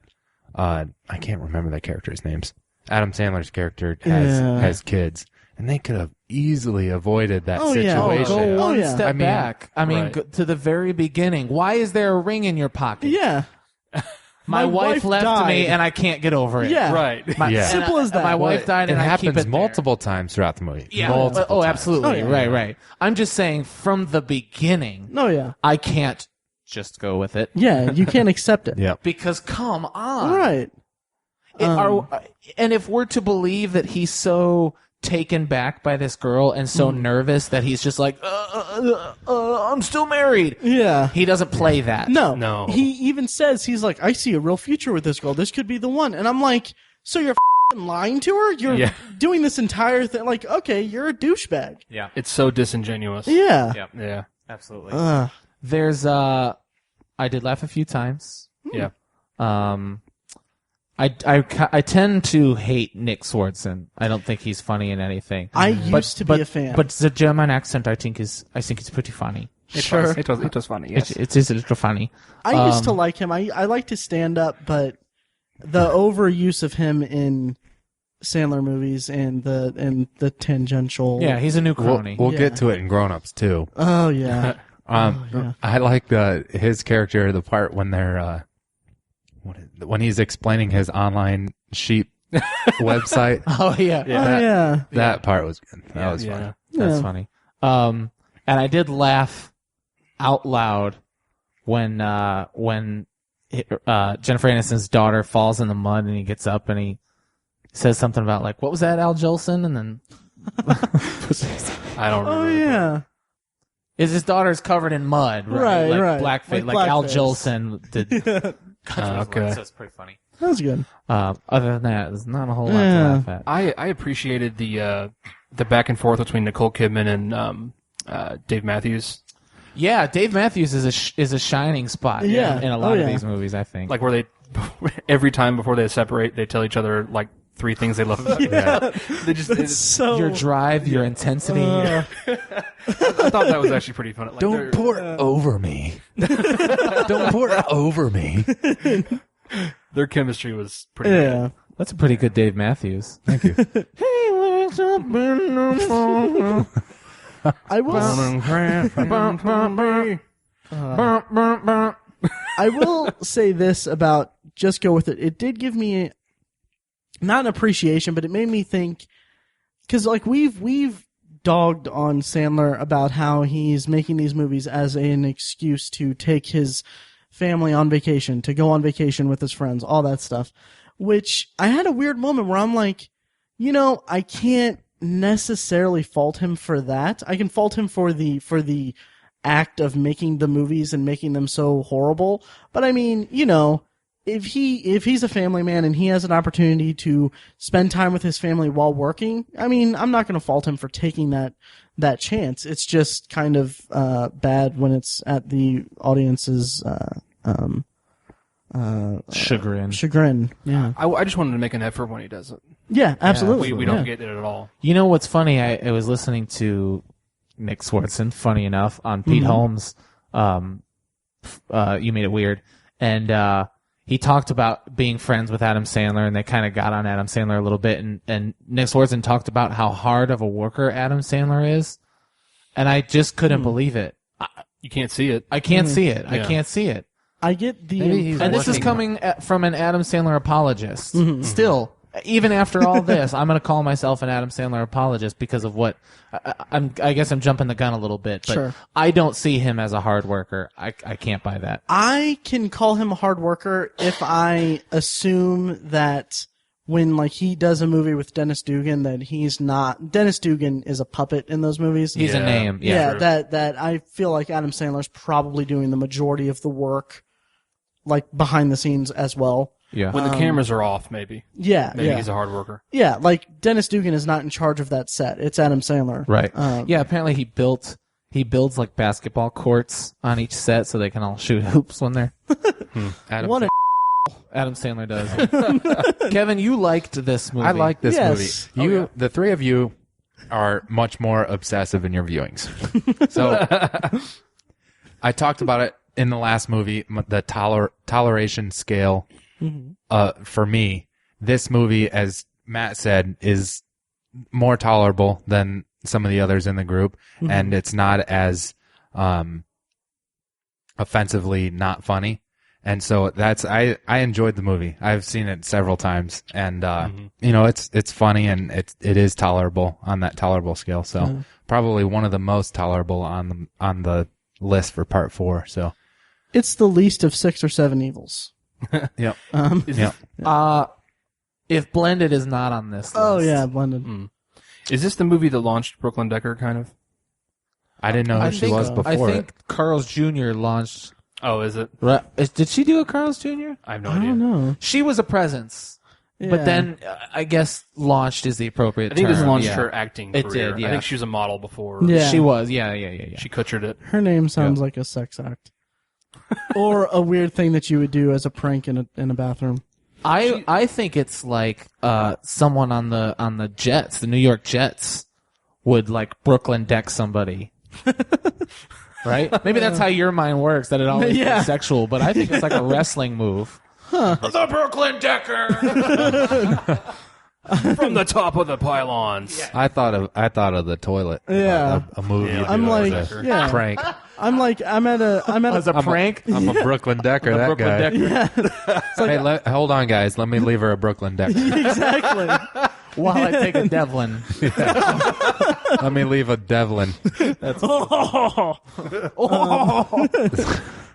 I can't remember the characters' names. Adam Sandler's character has kids, and they could have easily avoided that situation. Go one yeah. step I mean, back. I mean, right. to the very beginning. Why is there a ring in your pocket? Yeah. My wife left died. me, and I can't get over it. Yeah. Right. My, Yeah. Simple as that. My wife died, It and I happens keep it there. multiple times throughout the movie. Yeah. Multiple times. Absolutely. Oh, yeah. Right. I'm just saying, from the beginning, No, yeah. I can't just go with it. Yeah, you can't accept it. Yeah. Because come on. Right. And if we're to believe that he's so taken back by this girl and so nervous that he's just like, I'm still married. Yeah. He doesn't play that. No. He even says, he's like, I see a real future with this girl. This could be the one. And I'm like, so you're lying to her? You're doing this entire thing? Like, okay, you're a douchebag. Yeah. It's so disingenuous. Yeah. Yep. Yeah. Absolutely. There's I did laugh a few times. Yeah. I tend to hate Nick Swardson. I don't think he's funny in anything. I used to be a fan. But the German accent, I think it's pretty funny. It was funny. Yes. It is a little funny. I used to like him. I like to stand up, but the overuse of him in Sandler movies and the tangential. Yeah, he's a new crony. We'll get to it in Grown Ups too. Oh yeah. I like his character, the part when they're when he's explaining his online sheep website. Oh yeah. That part was good. That was fun. That's funny. And I did laugh out loud when Jennifer Aniston's daughter falls in the mud and he gets up and he says something about like, what was that, Al Jolson? And then I don't remember. Oh yeah. his daughter's covered in mud, right? Right. Blackface, Like like Al blackface. Jolson did. Okay. So it's pretty funny. That was good. Other than that, there's not a whole lot to laugh at. I appreciated the back and forth between Nicole Kidman and Dave Matthews. Yeah, Dave Matthews is a shining spot in a lot of these movies, I think. Like where they every time before they separate, they tell each other like 3 things they love about each other. They just your drive, your intensity. I thought that was actually pretty fun. Like, Don't pour it over me. Don't pour it over me. Their chemistry was pretty good. That's a pretty good Dave Matthews. Thank you. He wakes up in the morning. I will say this about Just Go With It. It did give me not an appreciation, but it made me think, because like we've dogged on Sandler about how he's making these movies as an excuse to take his family on vacation, to go on vacation with his friends, all that stuff. Which I had a weird moment where I'm like, I can't necessarily fault him for that. I can fault him for the act of making the movies and making them so horrible. But I mean, if he's a family man and he has an opportunity to spend time with his family while working, I mean, I'm not going to fault him for taking that chance. It's just kind of bad when it's at the audience's chagrin. Yeah. I just wanted to make an effort when he does it. Yeah, absolutely. We don't get it at all. You know what's funny? I was listening to Nick Swartzen, funny enough, on Pete Holmes. You Made It Weird. And he talked about being friends with Adam Sandler, and they kind of got on Adam Sandler a little bit. And Nick Swartzen talked about how hard of a worker Adam Sandler is. And I just couldn't believe it. You can't see it. I can't see it. Yeah. I can't see it. I get the... And this is coming from an Adam Sandler apologist. Still, even after all this, I'm going to call myself an Adam Sandler apologist because of what... I guess I'm jumping the gun a little bit, but Sure. I don't see him as a hard worker. I can't buy that. I can call him a hard worker if I assume that when he does a movie with Dennis Dugan, that he's not... Dennis Dugan is a puppet in those movies. He's a name. Yeah. That I feel like Adam Sandler's probably doing the majority of the work, behind the scenes as well. Yeah. When the cameras are off, maybe. Yeah, Maybe he's a hard worker. Yeah, Dennis Dugan is not in charge of that set. It's Adam Sandler. Right. Yeah, apparently he builds basketball courts on each set so they can all shoot hoops when they're... Adam, Adam Sandler does. Kevin, you liked this movie. I like this Yes. movie. The 3 of you are much more obsessive in your viewings. So I talked about it in the last movie, the toleration scale. For me, this movie, as Matt said, is more tolerable than some of the others in the group, and it's not as offensively not funny. And so I enjoyed the movie. I've seen it several times, and it's funny and it is tolerable on that tolerable scale. So probably one of the most tolerable on the list for part 4. So It's the least of 6 or 7 evils. yep. If Blended is not on this list. Oh yeah, blended. Is this the movie that launched Brooklyn Decker, kind of? I didn't know who she was before. I think Carl's Jr. launched... Oh, is it? Did she do a Carl's Jr.? I have no I idea. don't know. She was a presence. Yeah. But then, I guess, launched is the appropriate I think term. this launched Yeah. her acting It career. did, yeah. I think she was a model before. Yeah. She was, yeah. She butchered it. Her name sounds like a sex act, or a weird thing that you would do as a prank in a bathroom. I think it's like someone on the Jets, the New York Jets, would Brooklyn deck somebody. Right? Maybe that's how your mind works, that it always is sexual, but I think it's like a wrestling move. The Brooklyn Decker! From the top of the pylons. I thought of the toilet. Yeah. A movie. Yeah, I'm like, yeah. Prank. I'm at As a prank? I'm a Brooklyn Decker. That Brooklyn guy. Decker. Hey, hold on, guys. Let me leave her a Brooklyn Decker. exactly. While I take a Devlin. Let me leave a Devlin. But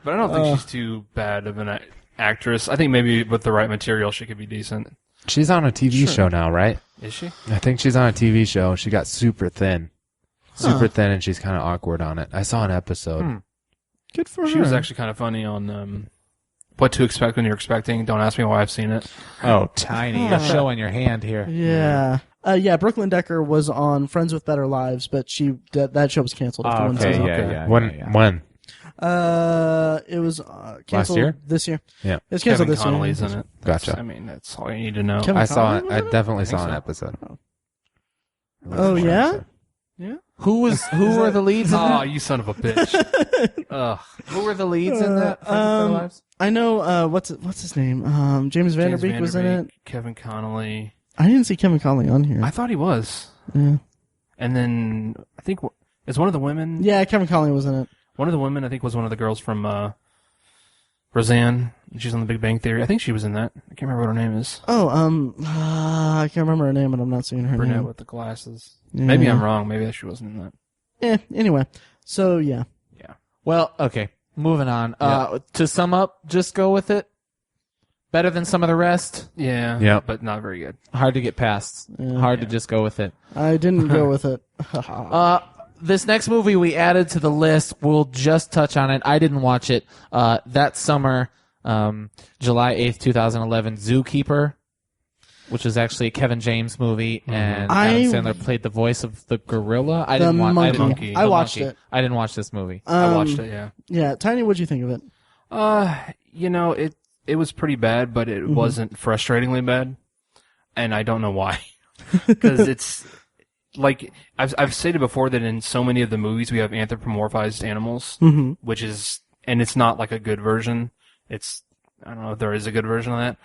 I don't think she's too bad of an actress. I think maybe with the right material, she could be decent. She's on a TV show now, right? Is she? I think she's on a TV show. She got super thin. And she's kind of awkward on it. I saw an episode. Good for her. She was actually kind of funny on what to expect when you're expecting. Don't ask me why I've seen it. Oh, Tiny, you're showing your hand here. Yeah. Brooklyn Decker was on Friends with Better Lives, but that show was canceled after one season. When? It was canceled year? this year. Yeah. It's canceled Kevin this Connolly's year. in it. Gotcha. I mean, that's all you need to know. Kevin I saw it. Connolly I was in it? definitely saw an so. episode. Oh, yeah? Yeah. Who were the leads in Oh, that? you son of a bitch. Ugh. Who were the leads in that? Friends with Better Lives? I know, what's his name? James Vanderbeek was in it. Kevin Connolly. I didn't see Kevin Connolly on here. I thought he was. Yeah. And then I think is one of the women. Yeah, Kevin Connolly was in it. One of the women I think was one of the girls from Roseanne. She's on The Big Bang Theory. I think she was in that. I can't remember what her name is. Oh, I can't remember her name, but I'm not seeing her Brunette name. with the glasses. Yeah. Maybe I'm wrong. Maybe she wasn't in that. Anyway. So, yeah. Yeah. Well, okay. Moving on. To sum up, just go with it. Better than some of the rest. Yeah. Yeah. But not very good. Hard to get past. Hard to just go with it. I didn't go with it. This next movie we added to the list, we'll just touch on it. I didn't watch it. That summer, July 8th, 2011, Zookeeper, which is actually a Kevin James movie, and Adam Sandler played the voice of the gorilla. I didn't watch monkey. I watched it. I didn't watch this movie. I watched it, yeah. Yeah, Tiny, what'd you think of it? It was pretty bad, but it wasn't frustratingly bad. And I don't know why. Because it's like I've stated before that in so many of the movies we have anthropomorphized animals, which is, and it's not like a good version. I don't know if there is a good version of that.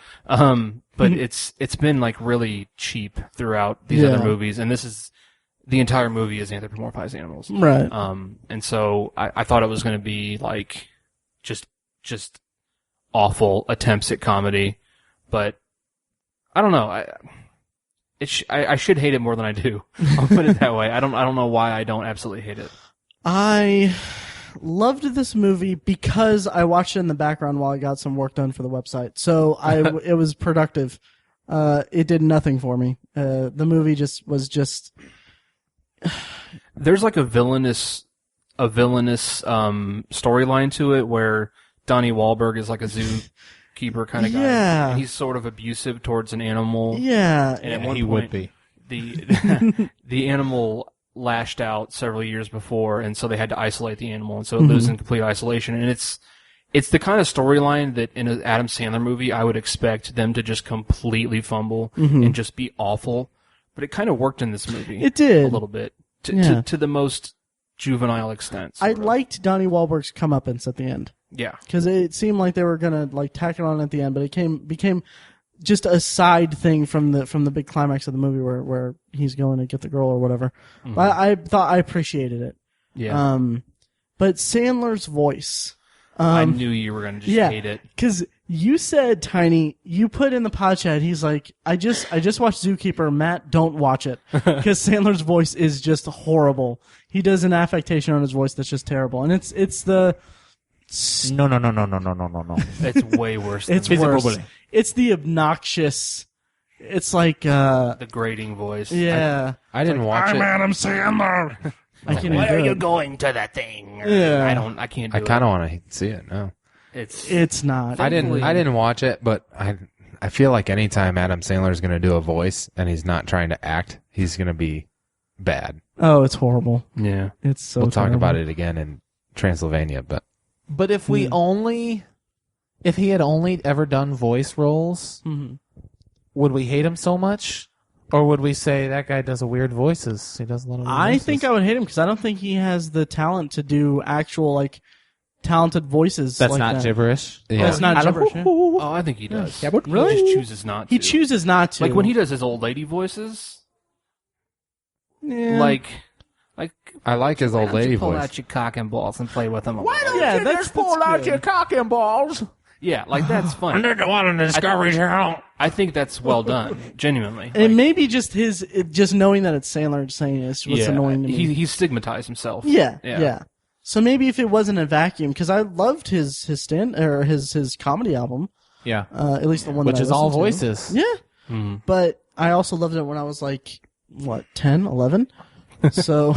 But it's been like really cheap throughout these other movies, and the entire movie is anthropomorphized animals. Right. And so I thought it was going to be like just awful attempts at comedy, but I don't know. I should hate it more than I do. I'll put it that way. I don't know why I don't absolutely hate it. I loved this movie because I watched it in the background while I got some work done for the website. So it was productive. It did nothing for me. The movie was just. There's like a villainous storyline to it where Donnie Wahlberg is like a zookeeper kind of guy. Yeah. And he's sort of abusive towards an animal. Yeah. And at one he point, would be. The animal lashed out several years before, and so they had to isolate the animal, and so it lives in complete isolation. And it's the kind of storyline that in an Adam Sandler movie I would expect them to just completely fumble and just be awful. But it kind of worked in this movie. It did. A little bit. To the most juvenile extent. I liked Donnie Wahlberg's comeuppance at the end. Yeah. Because it seemed like they were gonna like tack it on at the end, but it became just a side thing from the big climax of the movie where he's going to get the girl or whatever. But I thought I appreciated it. Yeah. But Sandler's voice. I knew you were going to just hate it. Because you said, Tiny, you put in the pod chat, he's like, I just watched Zookeeper. Matt, don't watch it. Because Sandler's voice is just horrible. He does an affectation on his voice that's just terrible. And it's the... No. It's way worse than It's that. worse. It's the obnoxious... It's like... The grating voice. yeah. I didn't watch it. Adam Sandler. I can't even do it. going to that thing? Yeah. I can't do I it. kind of want to see it now. It's not. I didn't watch it, but I feel like anytime Adam Sandler is going to do a voice and he's not trying to act, he's going to be bad. Oh, it's horrible. Yeah. It's so We'll talk terrible. about it again in Transylvania, but If he had only ever done voice roles, would we hate him so much? Or would we say that guy does a weird voices? He does a lot of weird I voices. think I would hate him because I don't think he has the talent to do actual, like, talented voices. That's like not that. gibberish. yeah. That's not gibberish. Yeah. Oh, I think he does. Yeah, but He just chooses not to. He chooses not to. Like when he does his old lady voices. Yeah. Like I like his old lady pull voice. out your cock and balls and play with them. yeah, that's good. cock and balls? Yeah, like that's fun. the one on the Discovery Channel. I think that's well done, genuinely. And maybe just just knowing that it's Sandler saying is what's annoying to me. He's stigmatized himself. Yeah. So maybe if it wasn't a vacuum, because I loved his comedy album, Yeah. at least the one Which that I is all listened to. voices. Yeah. But I also loved it when I was like, 10, 11? So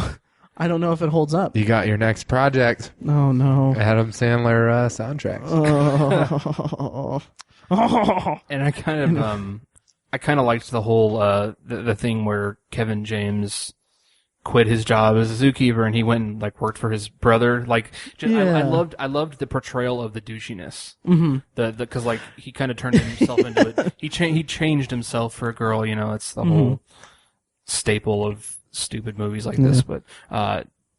I don't know if it holds up. You got your next project. Oh no. Adam Sandler soundtracks. And I kind of liked the whole the thing where Kevin James quit his job as a zookeeper and he went and like worked for his brother. Like, I loved the portrayal of the douchiness. Mm-hmm. Because like he kind of turned himself into it. He changed himself for a girl. You know, it's the whole staple of stupid movies like this. But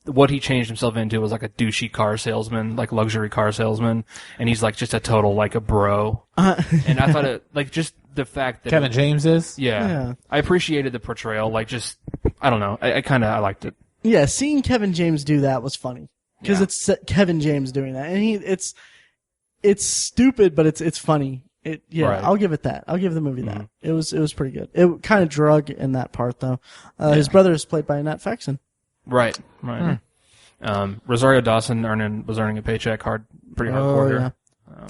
what he changed himself into was like a douchey car salesman, like luxury car salesman, and he's like just a total like a bro. And I thought it like just the fact that Kevin James is. Yeah. I appreciated the portrayal. Like just I don't know. I liked it. Yeah, seeing Kevin James do that was funny because it's Kevin James doing that, and it's stupid, but it's funny. Right. I'll give it that. I'll give the movie that. It was pretty good. It kind of drug in that part though. His brother is played by Annette Fexon. Right. Rosario Dawson was earning a paycheck pretty hardcore here.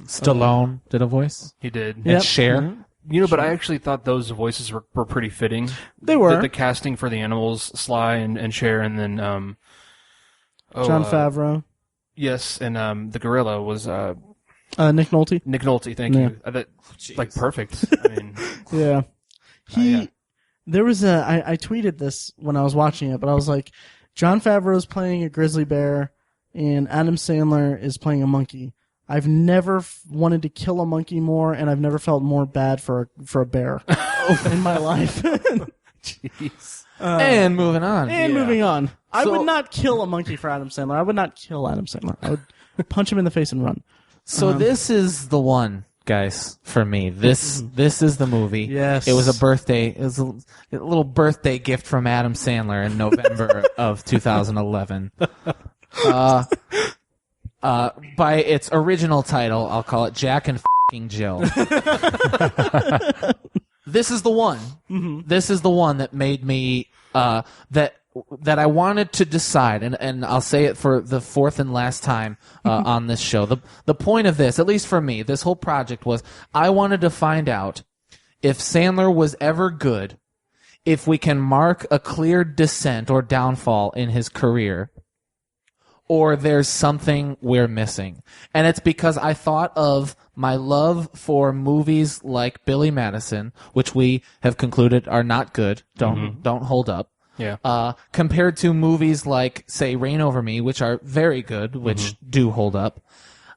Stallone did a voice. He did. And Cher. Mm-hmm. You know, but I actually thought those voices were pretty fitting. They were. The casting for the animals, Sly and Cher, and then Jon Favreau. Yes, and the gorilla was Nick Nolte. Nick Nolte. Thank you. Like perfect. I mean, yeah. There was I tweeted this when I was watching it, but I was like, Jon Favreau's playing a grizzly bear, and Adam Sandler is playing a monkey. I've never wanted to kill a monkey more, and I've never felt more bad for a bear in my life. Jeez. And moving on. Moving on. I would not kill a monkey for Adam Sandler. I would not kill Adam Sandler. I would punch him in the face and run. So this is the one, guys, for me. This is the movie. Yes. It was a little birthday gift from Adam Sandler in November of 2011. By its original title, I'll call it Jack and F***ing Jill. This is the one. Mm-hmm. This is the one that made me that I wanted to decide, and I'll say it for the fourth and last time on this show. The point of this, at least for me, this whole project was I wanted to find out if Sandler was ever good, if we can mark a clear descent or downfall in his career, or there's something we're missing. And it's because I thought of my love for movies like Billy Madison, which we have concluded are not good, don't hold up. Yeah. Compared to movies like, say, Reign Over Me, which are very good, which do hold up.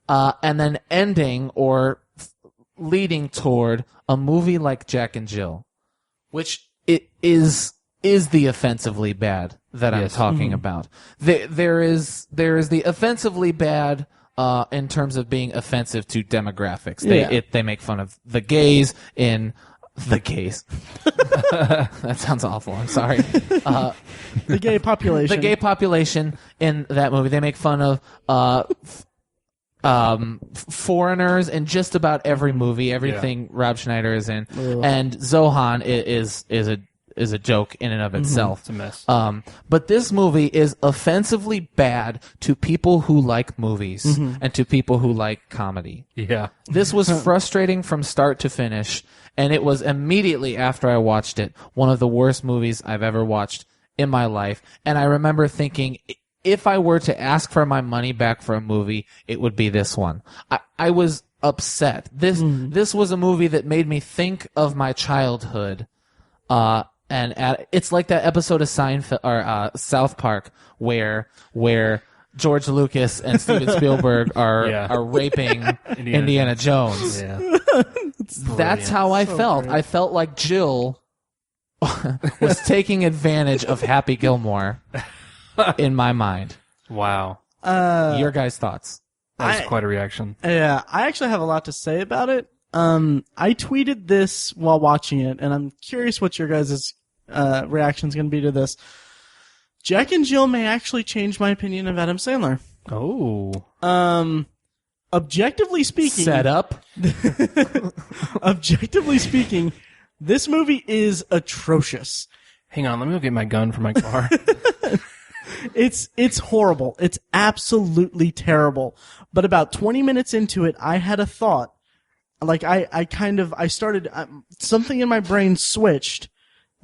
And then ending or leading toward a movie like Jack and Jill, which it is the offensively bad that I'm talking about. There is the offensively bad in terms of being offensive to demographics. They make fun of the gays in the gays. That sounds awful. I'm sorry. The gay population. The gay population in that movie. They make fun of foreigners in just about every movie. Everything Rob Schneider is in, and Zohan is a joke in and of itself. It's a mess. But this movie is offensively bad to people who like movies and to people who like comedy. Yeah. This was frustrating from start to finish, and it was immediately after I watched it one of the worst movies I've ever watched in my life. And I remember thinking, if I were to ask for my money back for a movie, it would be this one. I was upset. This was a movie that made me think of my childhood. It's like that episode of Seinfeld or South Park where George Lucas and Steven Spielberg are raping Indiana Jones. Yeah. That's how I felt. Great. I felt like Jill was taking advantage of Happy Gilmore in my mind. Wow. Your guys' thoughts? That was quite a reaction. Yeah, I actually have a lot to say about it. I tweeted this while watching it, and I'm curious what your guys' reaction is going to be to this. Jack and Jill may actually change my opinion of Adam Sandler. Oh. Objectively speaking... Set up? Objectively speaking, this movie is atrocious. Hang on, let me go get my gun from my car. It's horrible. It's absolutely terrible. But about 20 minutes into it, I had a thought. Like, I started, something in my brain switched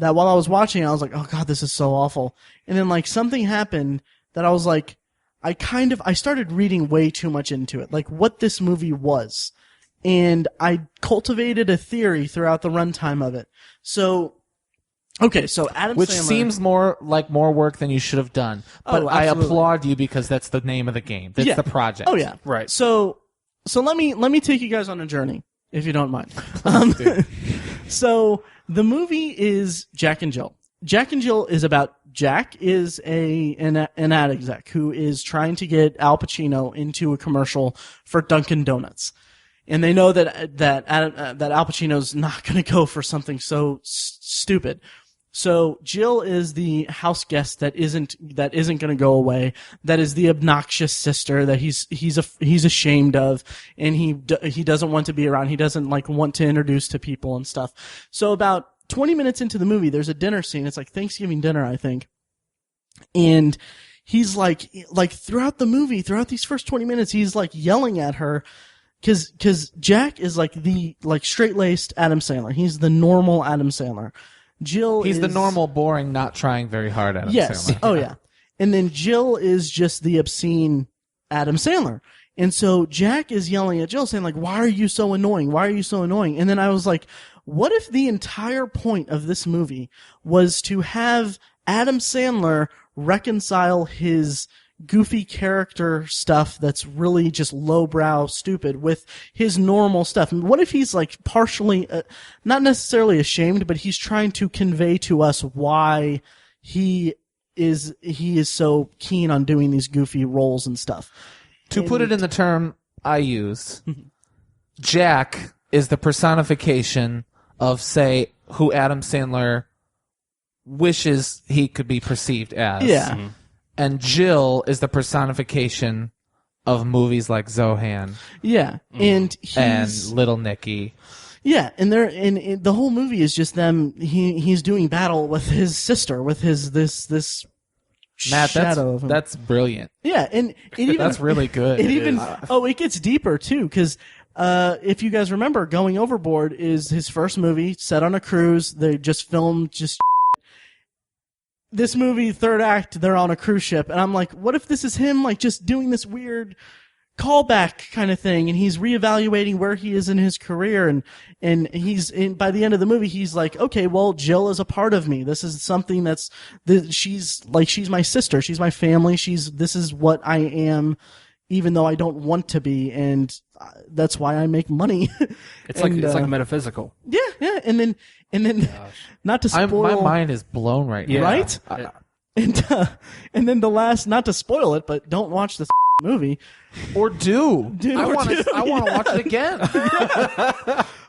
that while I was watching, I was like, oh god, this is so awful. And then like something happened that I was like, I started reading way too much into it, like what this movie was. And I cultivated a theory throughout the runtime of it. So, okay, so Adam Which Sandler, seems more like more work than you should have done. But I absolutely. applaud you because that's the name of the game. That's the project. Oh yeah, Right. So let me take you guys on a journey, if you don't mind. So the movie is Jack and Jill. Jack and Jill is about Jack is an ad exec who is trying to get Al Pacino into a commercial for Dunkin' Donuts. And they know that Al Pacino's not going to go for something so stupid. So Jill is the house guest that isn't going to go away. That is the obnoxious sister that he's ashamed of, and he doesn't want to be around. He doesn't like want to introduce to people and stuff. So about 20 minutes into the movie, there's a dinner scene. It's like Thanksgiving dinner, I think. And he's like throughout the movie, throughout these first 20 minutes, he's like yelling at her. Cause Jack is like the straight-laced Adam Sandler. He's the normal Adam Sandler. He's the normal, boring, not trying very hard Adam Yes. Sandler. Oh yeah. And then Jill is just the obscene Adam Sandler. And so Jack is yelling at Jill saying like, why are you so annoying? Why are you so annoying? And then I was like, what if the entire point of this movie was to have Adam Sandler reconcile his goofy character stuff that's really just lowbrow stupid with his normal stuff? And what if he's like partially, not necessarily ashamed, but he's trying to convey to us why he is so keen on doing these goofy roles and stuff. To put it in the term I use, Jack is the personification of, say, who Adam Sandler wishes he could be perceived as. Yeah. Mm-hmm. And Jill is the personification of movies like Zohan Yeah. And and Little Nicky. yeah, and the whole movie is just them. He's doing battle with his sister, with this Matt, shadow of him. that's brilliant. Yeah, and it even That's really good. It gets deeper too, because if you guys remember, Going Overboard is his first movie set on a cruise. They just filmed this movie, third act, they're on a cruise ship, and I'm like, what if this is him like just doing this weird callback kind of thing, and he's reevaluating where he is in his career, and he's by the end of the movie, he's like, okay, well, Jill is a part of me. This is something she's my sister, she's my family, this is what I am, even though I don't want to be, and that's why I make money. It's like metaphysical. Yeah, and then not to spoil. My mind is blown right now. Yeah. Right? And then the last, not to spoil it, but don't watch this movie. Or do. I or want do, to watch it again.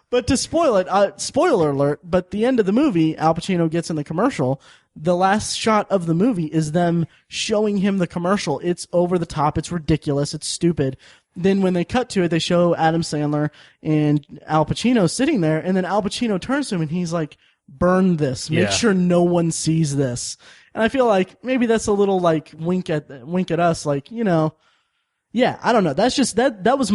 But to spoil it, spoiler alert, but the end of the movie, Al Pacino gets in the commercial. The last shot of the movie is them showing him the commercial. It's over the top. It's ridiculous. It's stupid. Then when they cut to it, they show Adam Sandler and Al Pacino sitting there, and then Al Pacino turns to him and he's like, burn this. Make sure no one sees this. And I feel like maybe that's a little like wink at us, like, yeah, I don't know. That's just that was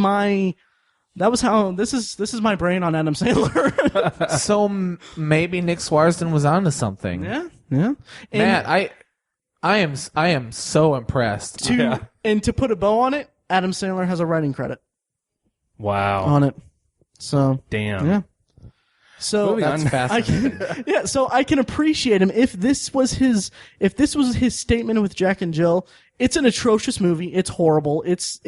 how this is my brain on Adam Sandler. So maybe Nick Swarsden was onto something. Yeah. Matt, I am so impressed. And to put a bow on it, Adam Sandler has a writing credit Wow. on it. So Damn. yeah. So That's fascinating. so I can appreciate him. If this was his statement with Jack and Jill, it's an atrocious movie. It's horrible. It's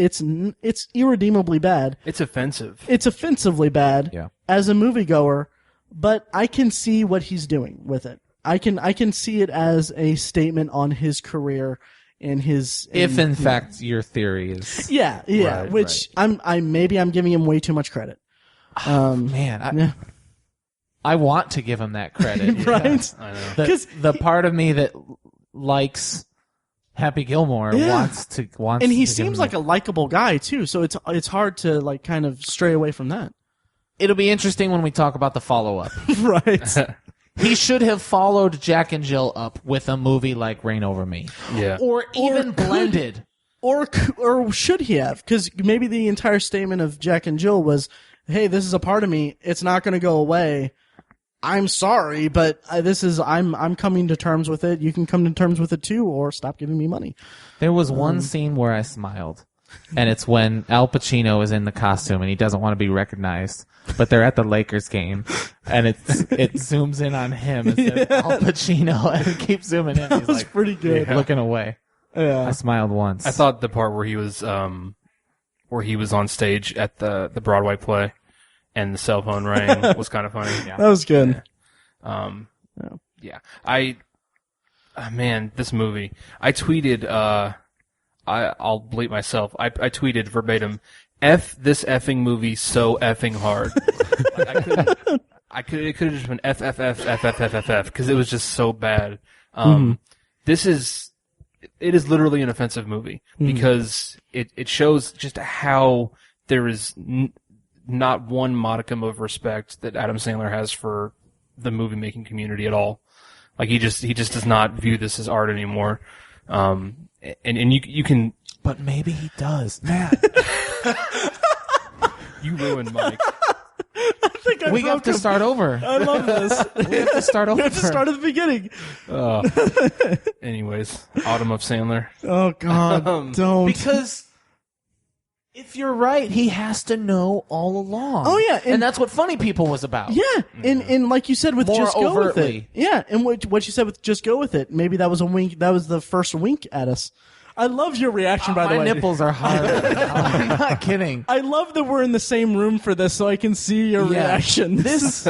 irredeemably bad. It's offensive. It's offensively bad as a moviegoer, but I can see what he's doing with it. I can see it as a statement on his career and his. If in fact your theory is. Yeah, Right, which I'm giving him way too much credit. Man, I want to give him that credit. Right? I know. The part of me that likes Happy Gilmore wants and he to seems like a likable guy too, so it's hard to like kind of stray away from that. It'll be interesting when we talk about the follow-up. Right. He should have followed Jack and Jill up with a movie like Reign Over Me. Yeah. Or even blended. Or should he have? Because maybe the entire statement of Jack and Jill was, hey, this is a part of me. It's not going to go away. I'm sorry, but I'm coming to terms with it. You can come to terms with it too, or stop giving me money. There was one scene where I smiled, and it's when Al Pacino is in the costume and he doesn't want to be recognized, but they're at the Lakers game, and it zooms in on him and says Al Pacino, and it keeps zooming in. He's That's pretty good. looking away. Yeah. I smiled once. I thought the part where he was on stage at the Broadway play and the cell phone rang was kind of funny. That was good. Yeah. Man, this movie. I tweeted. I'll bleep myself. I tweeted verbatim. F this effing movie so effing hard. It could have just been F because it was just so bad. It is literally an offensive movie because it shows just how there is not one modicum of respect that Adam Sandler has for the movie making community at all. Like he just does not view this as art anymore. And you can. But maybe he does. Man. You ruined Mike. We have to start over. I love this. We have to start over. We have to start at the beginning. Anyways, Autumn of Sandler. Oh God, don't. Because if you're right, he has to know all along. Oh yeah, and that's what Funny People was about. Yeah, and like you said with More Just Go With It. overtly. Yeah, and what you said with Just Go With It. Maybe that was a wink. That was the first wink at us. I love your reaction, by the way. My nipples are hard. I'm not kidding. I love that we're in the same room for this, so I can see your reaction. This,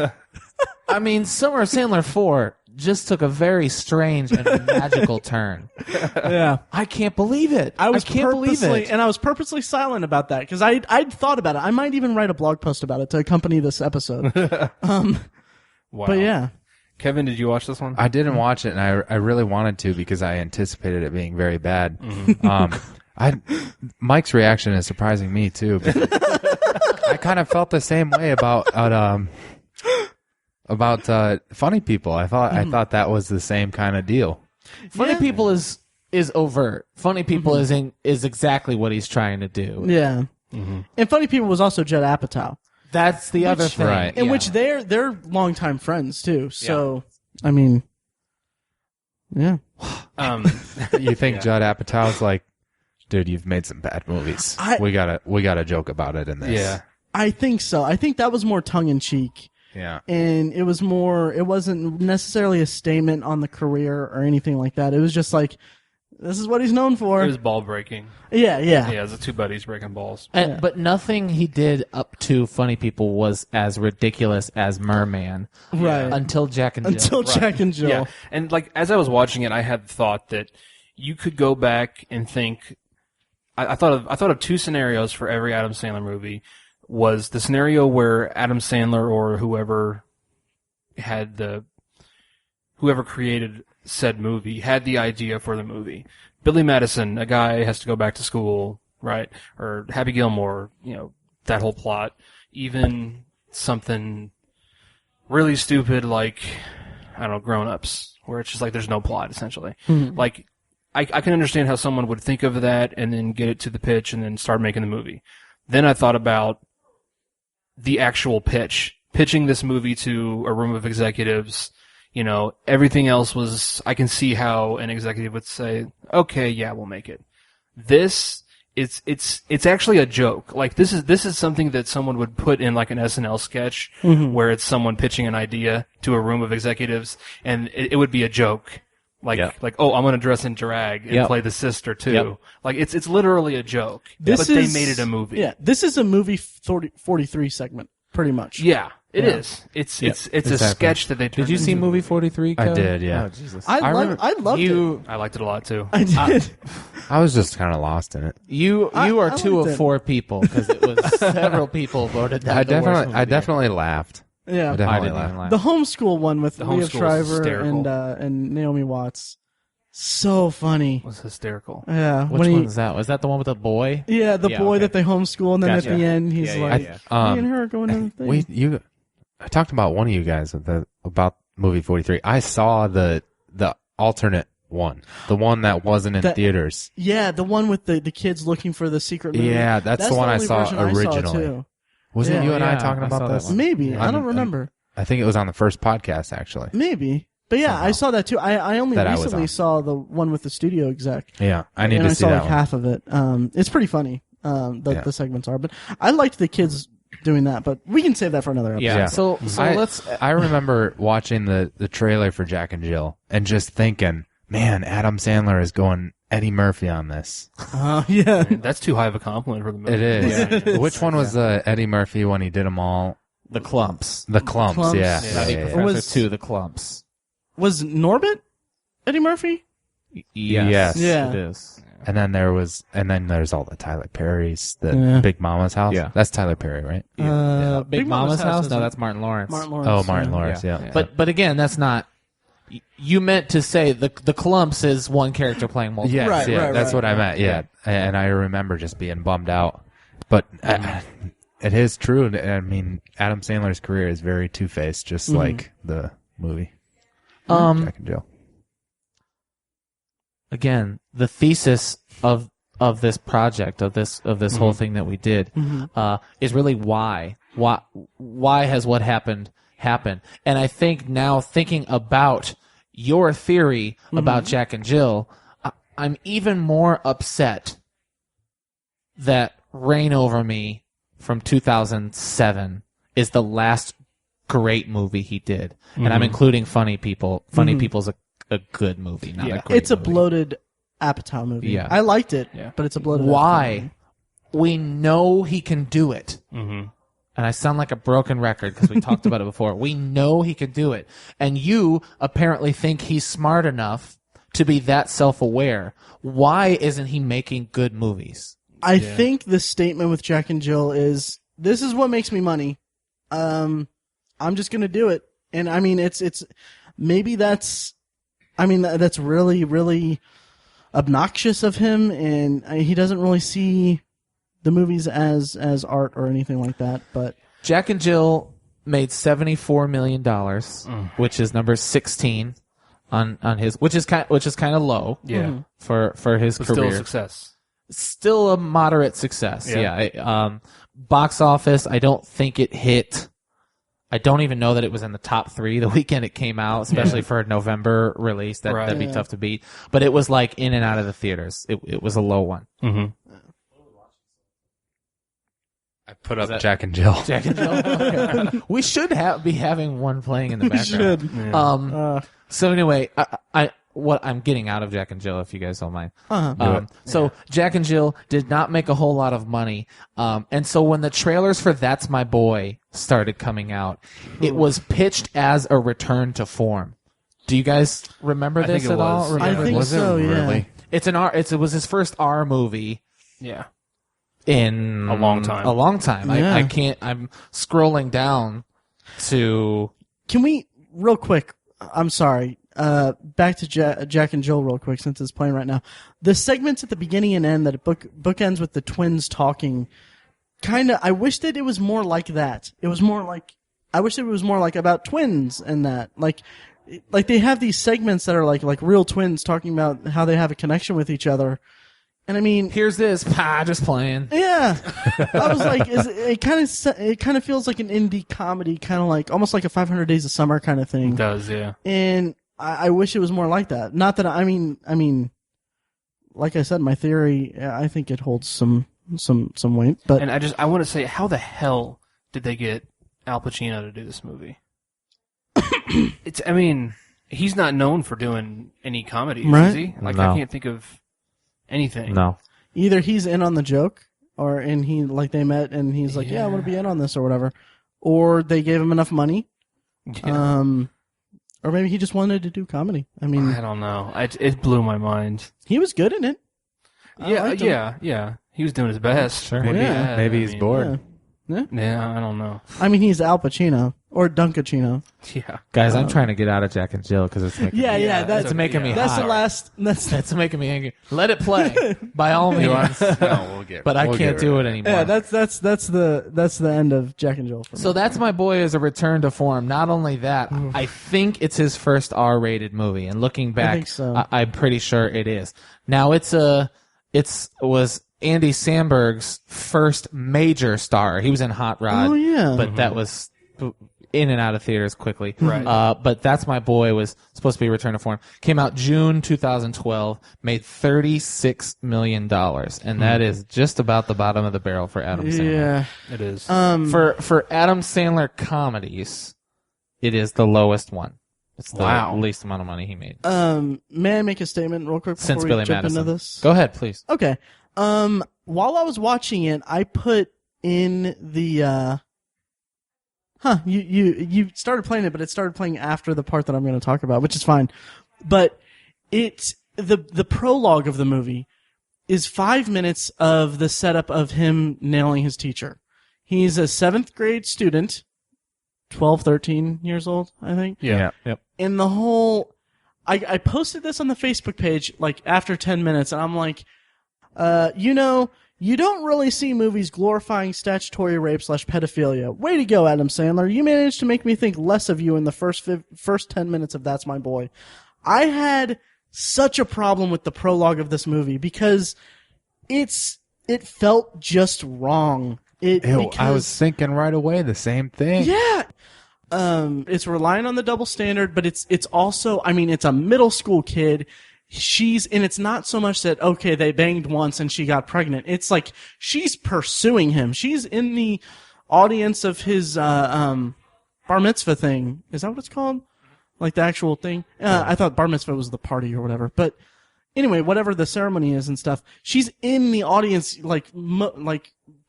I mean, Summer of Sandler 4 just took a very strange and magical turn. Yeah, I can't believe it. I can't believe it. And I was purposely silent about that because I'd thought about it. I might even write a blog post about it to accompany this episode. Wow. But yeah. Kevin, did you watch this one? I didn't watch it, and I really wanted to because I anticipated it being very bad. Mike's reaction is surprising me too. I kind of felt the same way about Funny People. I thought that was the same kind of deal. Funny People is overt. Funny People is exactly what he's trying to do. Yeah. And Funny People was also Judd Apatow. That's the other thing. Right. In which they're longtime friends too. So I mean, yeah. You think Judd Apatow's like, dude, you've made some bad movies. We gotta joke about it in this. Yeah. I think so. I think that was more tongue in cheek. Yeah. And it wasn't necessarily a statement on the career or anything like that. It was just like, this is what he's known for. It was ball breaking. Yeah. Yeah, it was the two buddies breaking balls. But nothing he did up to Funny People was as ridiculous as Merman. Right. Until Jack and Jill. Until Jack and Jill. Yeah, and like as I was watching it, I had the thought that you could go back and think. I thought of two scenarios for every Adam Sandler movie. Was the scenario where Adam Sandler or whoever created said movie had the idea for the movie. Billy Madison, a guy has to go back to school, right? Or Happy Gilmore, that whole plot. Even something really stupid like, I don't know, Grown Ups, where it's just like there's no plot, essentially. Like, I can understand how someone would think of that and then get it to the pitch and then start making the movie. Then I thought about the actual pitching this movie to a room of executives. Everything else was, I can see how an executive would say, okay, yeah, we'll make it. This, it's actually a joke. Like, this is something that someone would put in like an SNL sketch where it's someone pitching an idea to a room of executives and it would be a joke. Like, oh, I'm going to dress in drag and play the sister too. Yep. Like, it's literally a joke. But they made it a movie. Yeah, this is a movie 43 segment, pretty much. Yeah. It is. It's a sketch that they turned Did you see into movie 43? I did, yeah. Oh, Jesus. I loved it. I liked it a lot too. I did. I was just kind of lost in it. You are two liked of it. four people because it was several people voted that. I definitely laughed. Yeah. I definitely didn't laughed. laugh. The homeschool one with Leah homeschool was Shriver hysterical. and Naomi Watts. So funny. It was hysterical. Yeah. Which one is that? Was that the one with the boy? Yeah, the boy okay. that they homeschool, and then Gotcha. at the end he's like, me and her are going to the thing. I talked about one of you guys about movie 43. I saw the alternate one, the one that wasn't in theaters. Yeah, the one with the kids looking for the secret movie. Yeah, that's the one I only saw version I saw, originally. too. Wasn't Yeah. you and I Yeah, talking I about saw this? that one. Maybe. I don't remember. I think it was on the first podcast, actually. Maybe. But yeah, I saw that too. I only recently saw the one with the studio exec. Yeah, I need to see that. that I saw like one. half of it. It's pretty funny. The segments are, but I liked the kids doing that. But we can save that for another episode. Yeah. So I remember watching the trailer for Jack and Jill and just thinking, man, Adam Sandler is going Eddie Murphy on this. Yeah. That's too high of a compliment for the movie. It is. Yeah. Which one was Eddie Murphy when he did them all? the clumps. The clumps, yeah. Nutty Yeah, yeah, Professor Was- 2, the clumps. Was Norbit Eddie Murphy? Yes. Yeah. It is. And then there's all the Tyler Perry's, the Yeah. Big Mama's house. Yeah. That's Tyler Perry, right? Big Mama's House? is No, it? that's Martin Lawrence. Martin Lawrence. Oh, Martin Lawrence, yeah. But again, that's not. You meant to say the clumps is one character playing multiple. Yes, Right, yeah, right, that's right. what I meant. Yeah, and I remember just being bummed out. But it is true. I mean, Adam Sandler's career is very two-faced, just like the movie. Jack and Jill. Again, the thesis of this project, of this whole thing that we did, is really why has what happened. And I think now, thinking about your theory about Jack and Jill, I'm even more upset that Reign Over Me from 2007 is the last great movie he did. And I'm including Funny People. Funny People's a good movie, not a great It's a movie. bloated Apatow movie. Yeah. I liked it, Yeah. but it's a bloated Apatow Why? movie. We know he can do it. And I sound like a broken record because we talked about it before. We know he can do it. And you apparently think he's smart enough to be that self-aware. Why isn't he making good movies? I think the statement with Jack and Jill is, this is what makes me money. I'm just going to do it. And I mean, it's maybe that's really, really obnoxious of him. And he doesn't really see the movies as art or anything like that. But Jack and Jill made $74 million, which is number 16 on his, which is kind of low. Yeah. For his But career. still a success. Still a moderate success. Yeah. Yeah. Box office, I don't think it hit. I don't even know that it was in the top 3 the weekend it came out, especially for a November release. That'd be tough to beat. But it was like in and out of the theaters. It was a low one. I put up Jack and Jill. Jack and Jill. Okay. We should be having one playing in the background. should. So anyway, what I'm getting out of Jack and Jill, if you guys don't mind. So Jack and Jill did not make a whole lot of money. And so when the trailers for That's My Boy started coming out, it was pitched as a return to form. Do you guys remember this think it at all? was. Remember I think this? so, yeah. Really? It's an R. It was his first R movie Yeah. in A long time. A long time. Yeah. I can't. I'm scrolling down to. Can we, real quick, I'm sorry, back to Jack and Jill real quick since it's playing right now. The segments at the beginning and end that bookends with the twins talking, I wish that it was more like that. It was more like, I wish it was more like about twins and that. Like they have these segments that are like real twins talking about how they have a connection with each other. And I mean, Here's this. Just playing. yeah, I was like, it kind of feels like an indie comedy, kind of like almost like a 500 Days of Summer kind of thing. It does, yeah. And I wish it was more like that. Not that I mean, like I said, my theory, I think it holds some weight. But And I want to say, how the hell did they get Al Pacino to do this movie? He's not known for doing any comedies, Right. is he? Like, No. I can't think of anything. No. either he's in on the joke, and he they met and he's like, yeah, I want to be in on this or whatever, or they gave him enough money, Yeah. or maybe he just wanted to do comedy. I mean, I don't know. It blew my mind. he was good in it. I liked him. Yeah. He was doing his best. Sure. Maybe, Yeah. Maybe he's bored. Yeah, I don't know. I mean, he's Al Pacino or Dunkachino. Yeah. Guys, I'm trying to get out of Jack and Jill because it's making me, That's it's making me That's hot. the last. It's making me angry. Let it play by all means. But I can't do it anymore. Yeah, that's the end of Jack and Jill for me. So That's My Boy is a return to form. Not only that, I think it's his first R-rated movie. And looking back, think so. I'm pretty sure it is. Now it was Andy Samberg's first major star. He was in Hot Rod. Oh, yeah. But that was in and out of theaters quickly. Right. But That's My Boy was supposed to be a return to form. Came out June 2012, made $36 million, and that is just about the bottom of the barrel for Adam Sandler. Yeah. It is. For Adam Sandler comedies, it is the lowest one. It's the least amount of money he made. May I make a statement real quick before Since we Billy jump Madison. into this? Go ahead, please. Okay. While I was watching it, I put in the you started playing it, but it started playing after the part that I'm going to talk about, which is fine. But it's the prologue of the movie is 5 minutes of the setup of him nailing his teacher. He's a 7th grade student, 12, 13 years old, I think. Yeah. Yep. And the whole, I posted this on the Facebook page like after 10 minutes, and I'm like, you don't really see movies glorifying statutory rape / pedophilia. Way to go, Adam Sandler. You managed to make me think less of you in the first 10 minutes of That's My Boy. I had such a problem with the prologue of this movie because it felt just wrong. I was thinking right away the same thing. Yeah. It's relying on the double standard, but it's also, I mean, it's a middle school kid. And it's not so much that, okay, they banged once and she got pregnant. It's like, she's pursuing him. She's in the audience of his, bar mitzvah thing. Is that what it's called? Like the actual thing? I thought bar mitzvah was the party or whatever. But anyway, whatever the ceremony is and stuff, she's in the audience, like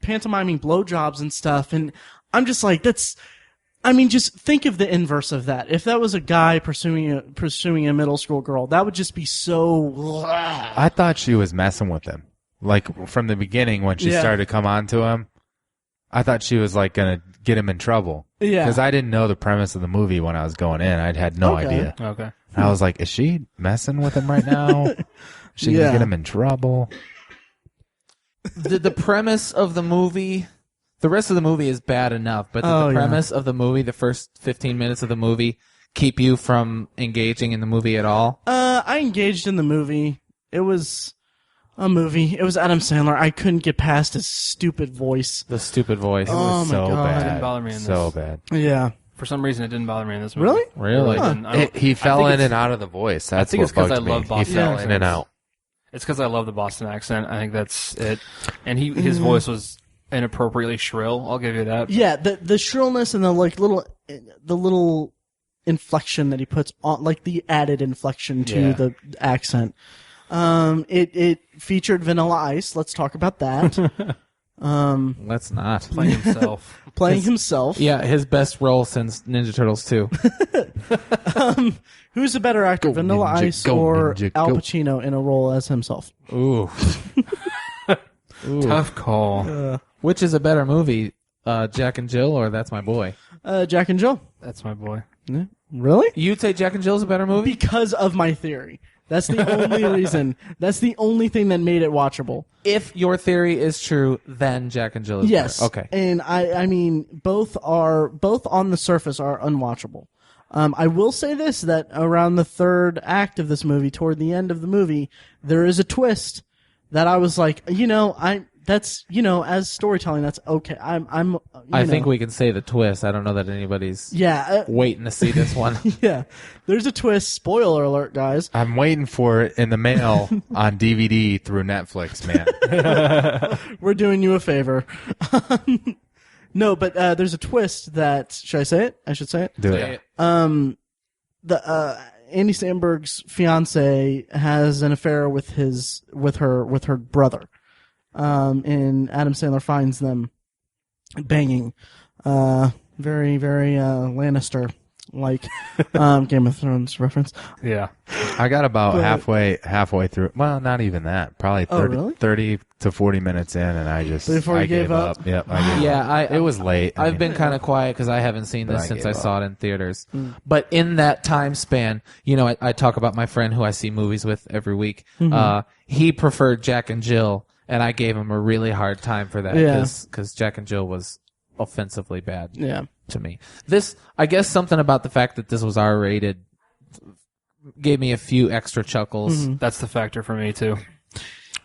pantomiming blowjobs and stuff. And I'm just like, just think of the inverse of that. If that was a guy pursuing a middle school girl, that would just be so. I thought she was messing with him. Like from the beginning when she started to come on to him, I thought she was like going to get him in trouble. Yeah. Because I didn't know the premise of the movie when I was going in. I had no idea. Okay. I was like, is she messing with him right now? Is she going to get him in trouble? The premise of the movie, the rest of the movie is bad enough, but the premise of the movie, the first 15 minutes of the movie, keep you from engaging in the movie at all? I engaged in the movie. It was a movie. It was Adam Sandler. I couldn't get past his stupid voice. The stupid voice. It was my God. bad. It didn't bother me in this. So bad. Yeah. For some reason, it didn't bother me in this movie. Really? Really? He fell in and out of the voice. That's what bugged me. Love Boston He fell accents. in and out. It's because I love the Boston accent. I think that's it. And his voice was inappropriately shrill. I'll give you that. Yeah, the shrillness and the little inflection that he puts on, like the added inflection to the accent. It featured Vanilla Ice. Let's talk about that. Let's not. Playing himself. Playing himself. Yeah, his best role since Ninja Turtles 2. Who's a better actor, Vanilla Ice or Al Pacino in a role as himself? Ooh. Tough call. Which is a better movie, Jack and Jill or That's My Boy? Jack and Jill. That's my boy. Yeah. Really? You'd say Jack and Jill's a better movie? Because of my theory. That's the only reason. That's the only thing that made it watchable. If your theory is true, then Jack and Jill is yes. better. Okay. And I mean, both on the surface are unwatchable. I will say this, that around the third act of this movie, toward the end of the movie, there is a twist that I was like, as storytelling, that's okay. I think we can say the twist. I don't know that anybody's waiting to see this one. Yeah. There's a twist. Spoiler alert, guys. I'm waiting for it in the mail on DVD through Netflix, man. We're doing you a favor. No, but there's a twist that, should I say it? I should say it? Do it. Andy Samberg's fiance has an affair with her brother. And Adam Sandler finds them banging. Very, very Lannister like Game of Thrones reference. Yeah. I got about halfway through. Well, not even that. Probably 30 to 40 minutes in, and I gave up. Yep. It was late. I've been kind of quiet because I haven't seen this since I saw it in theaters. But in that time span, I talk about my friend who I see movies with every week. Mm-hmm. He preferred Jack and Jill, and I gave him a really hard time for that because Jack and Jill was offensively bad to me. I guess something about the fact that this was R-rated gave me a few extra chuckles. Mm-hmm. That's the factor for me, too.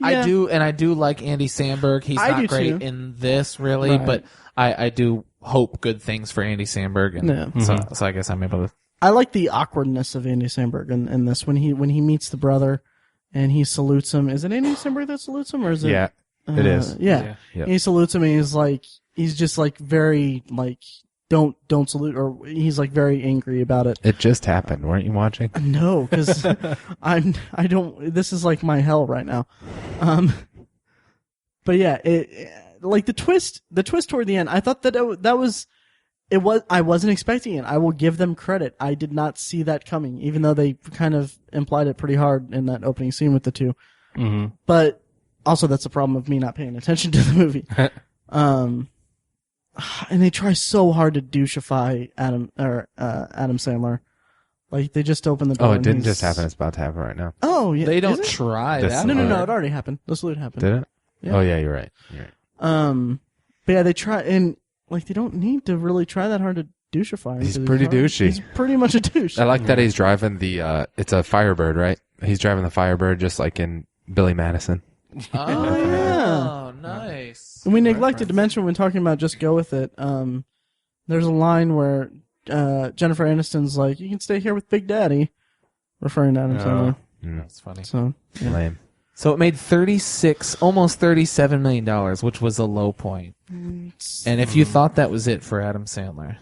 Yeah. I do like Andy Samberg. He's not great in this, really, but I do hope good things for Andy Samberg, and so I guess I'm able to. I like the awkwardness of Andy Samberg in this when he meets the brother and he salutes him. Is it Andy Samberg that salutes him, or is it? Yeah, it is. Yeah. Yep. He salutes him and he's just like very like don't salute, or he's like very angry about it. It just happened. Weren't you watching? No, because I don't. This is like my hell right now. But yeah, like the twist toward the end. I thought that I wasn't expecting it. I will give them credit. I did not see that coming, even though they kind of implied it pretty hard in that opening scene with the two. Mm-hmm. But also, that's the problem of me not paying attention to the movie. And they try so hard to douchify Adam Sandler. Like they just opened the door. Oh, it and didn't just happen. It's about to happen right now. Oh, yeah. They don't Is it? try This- that. No, hard. it already happened. The salute happened. Did it? Yeah. Oh yeah, you're right. But yeah, they try, and like they don't need to really try that hard to douchify him. He's 'cause pretty douchey. He's pretty much a douche. I like that he's driving the. It's a Firebird, right? He's driving the Firebird just like in Billy Madison. Oh, yeah. Nice. And we neglected to mention when talking about Just Go With It, there's a line where Jennifer Aniston's like, "You can stay here with Big Daddy," referring to Adam Sandler. That's funny. So, yeah. Lame. So it made almost $37 million, which was a low point. And if you thought that was it for Adam Sandler,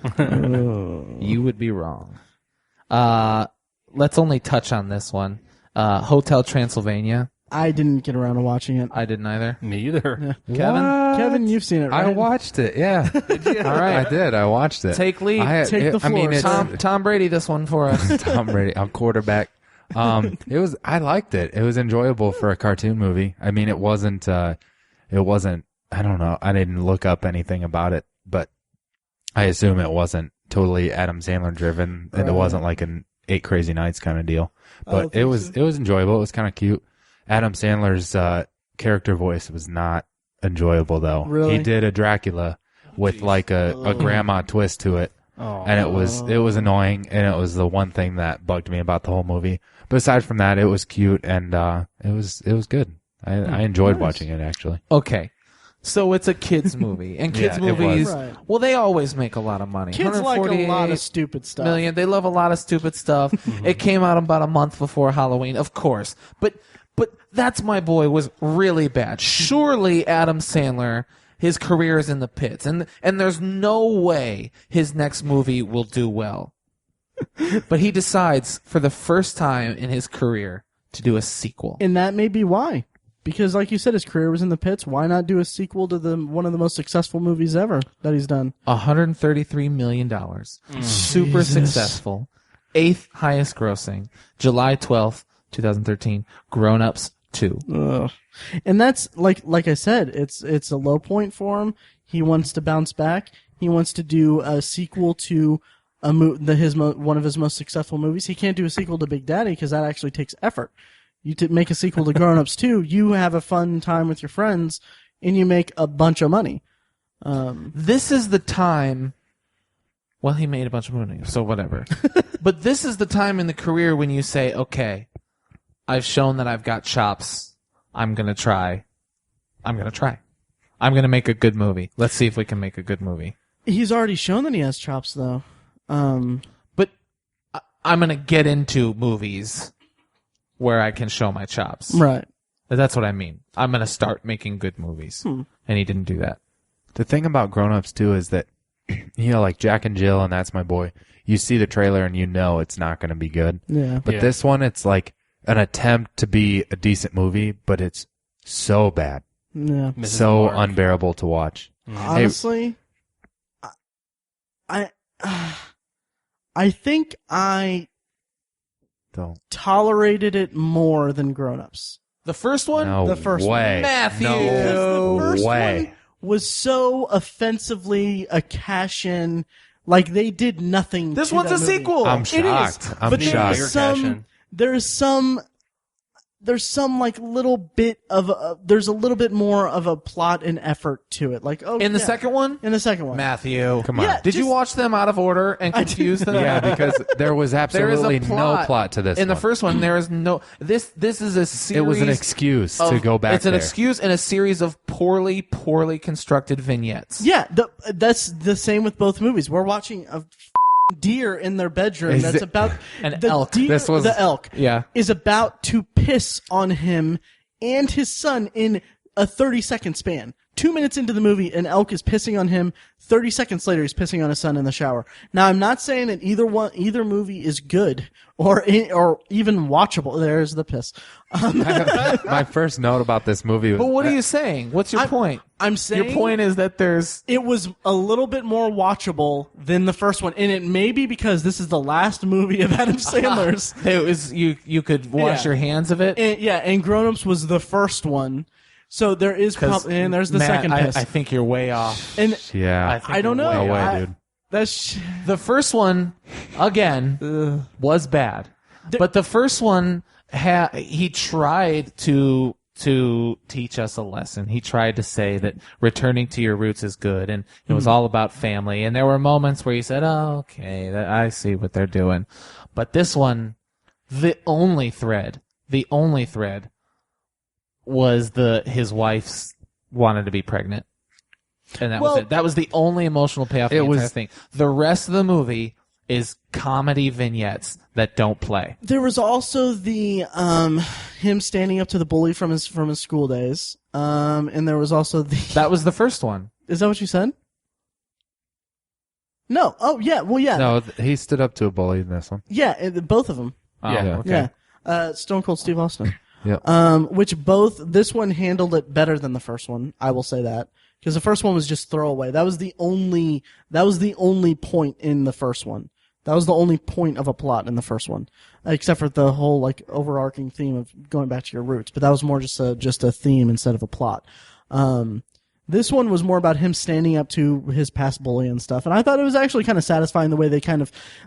you would be wrong. Let's only touch on this one. Hotel Transylvania. I didn't get around to watching it. I didn't either. Me either. Kevin, you've seen it, right? I watched it. Yeah. All right. I did. I watched it. Take lead. Take the I mean, floor, it's Tom Brady, this one for us. Tom Brady. I'm quarterback. I liked it. It was enjoyable for a cartoon movie. I mean, it wasn't, I don't know. I didn't look up anything about it, but I assume it wasn't totally Adam Sandler driven and it wasn't like an 8 Crazy Nights kind of deal, but it was enjoyable. It was kind of cute. Adam Sandler's, character voice was not enjoyable though. Really? He did a Dracula with like a grandma twist to it. Oh. And it was annoying, and it was the one thing that bugged me about the whole movie. But aside from that, it was cute, and it was good. I enjoyed watching it, actually. Okay. So it's a kids movie, and kids Yeah, it movies, was. Right. well, they always make a lot of money. Kids like a lot of stupid stuff. million. They love a lot of stupid stuff. It came out about a month before Halloween, of course. But That's My Boy was really bad. Surely Adam Sandler, his career is in the pits, and there's no way his next movie will do well. But he decides, for the first time in his career, to do a sequel. And that may be why. Because, like you said, his career was in the pits. Why not do a sequel to one of the most successful movies ever that he's done? $133 million. Super successful. 8th highest grossing. July 12th, 2013. Grown Ups 2. Ugh. And that's like I said, it's a low point for him. He wants to bounce back. He wants to do a sequel to one of his most successful movies. He can't do a sequel to Big Daddy because that actually takes effort. You make a sequel to Grown Ups 2, you have a fun time with your friends, and you make a bunch of money. This is the time. Well, he made a bunch of money, so whatever. But this is the time in the career when you say, okay, I've shown that I've got chops. I'm going to try. I'm going to make a good movie. Let's see if we can make a good movie. He's already shown that he has chops, though. But I'm going to get into movies where I can show my chops. Right. That's what I mean. I'm going to start making good movies. And he didn't do that. The thing about Grown Ups, too, is that, like Jack and Jill and That's My Boy, you see the trailer and you know it's not going to be good. Yeah. But this one, it's like an attempt to be a decent movie, but it's so bad. Yeah. Mrs. So Mark. unbearable to watch. Honestly, I think I Don't. tolerated it more than Grown Ups. The first one? No The first way. Matthew. No The first way. one was so offensively a cash-in, like they did nothing. This to one's that a movie. sequel. I'm It shocked. is, I'm but shocked. Bigger cash-in. there's some there's some like little bit of there's a little bit more of a plot and effort to it. Like In the second one? In the second one. Matthew. Come on. Yeah, Did you watch them out of order and confuse them? Yeah, because there was There is absolutely a plot. no plot to this. In the one. first one, there is no. This is a series. It was an excuse to go back. It's an there. excuse and a series of poorly constructed vignettes. Yeah, that's the same with both movies. We're watching a deer in their bedroom Is that's it- about An the elk. Deer, This was- the elk Yeah. is about to piss on him and his son in a 30-second span. 2 minutes into the movie, an elk is pissing on him. 30 seconds later, he's pissing on his son in the shower. Now, I'm not saying that either movie is good or even watchable. There's the piss. My first note about this movie was But what are you saying? What's your point? I'm saying Your point is that there's. it was a little bit more watchable than the first one, and it may be because this is the last movie of Adam Sandler's. It was you could wash Yeah. your hands of it. And Grown Ups was the first one, so there is and there's the Matt, second piss. I think you're way off. And yeah. think I don't you're know. way No way, I- dude. That's The first one, again, was bad. But the first one, he tried to teach us a lesson. He tried to say that returning to your roots is good, and it was all about family. And there were moments where he said, "Oh, okay, I see what they're doing." But this one, the only thread was his wife's wanted to be pregnant. And that was it. That was the only emotional payoff of the entire thing. The rest of the movie is comedy vignettes that don't play. there was also the him standing up to the bully from his school days, and there was also the. That was the first one. Is that what you said? No. Oh yeah. Well yeah. No, he stood up to a bully in this one. Yeah. Both of them. Yeah. Okay. Yeah. Stone Cold Steve Austin. Yeah. Which this one handled it better than the first one. I will say that. Because the first one was just throwaway. That was the only point in the first one. That was the only point of a plot in the first one. Except for the whole, like, overarching theme of going back to your roots. But that was more just a theme instead of a plot. This one was more about him standing up to his past bully and stuff. And I thought it was actually kind of satisfying the way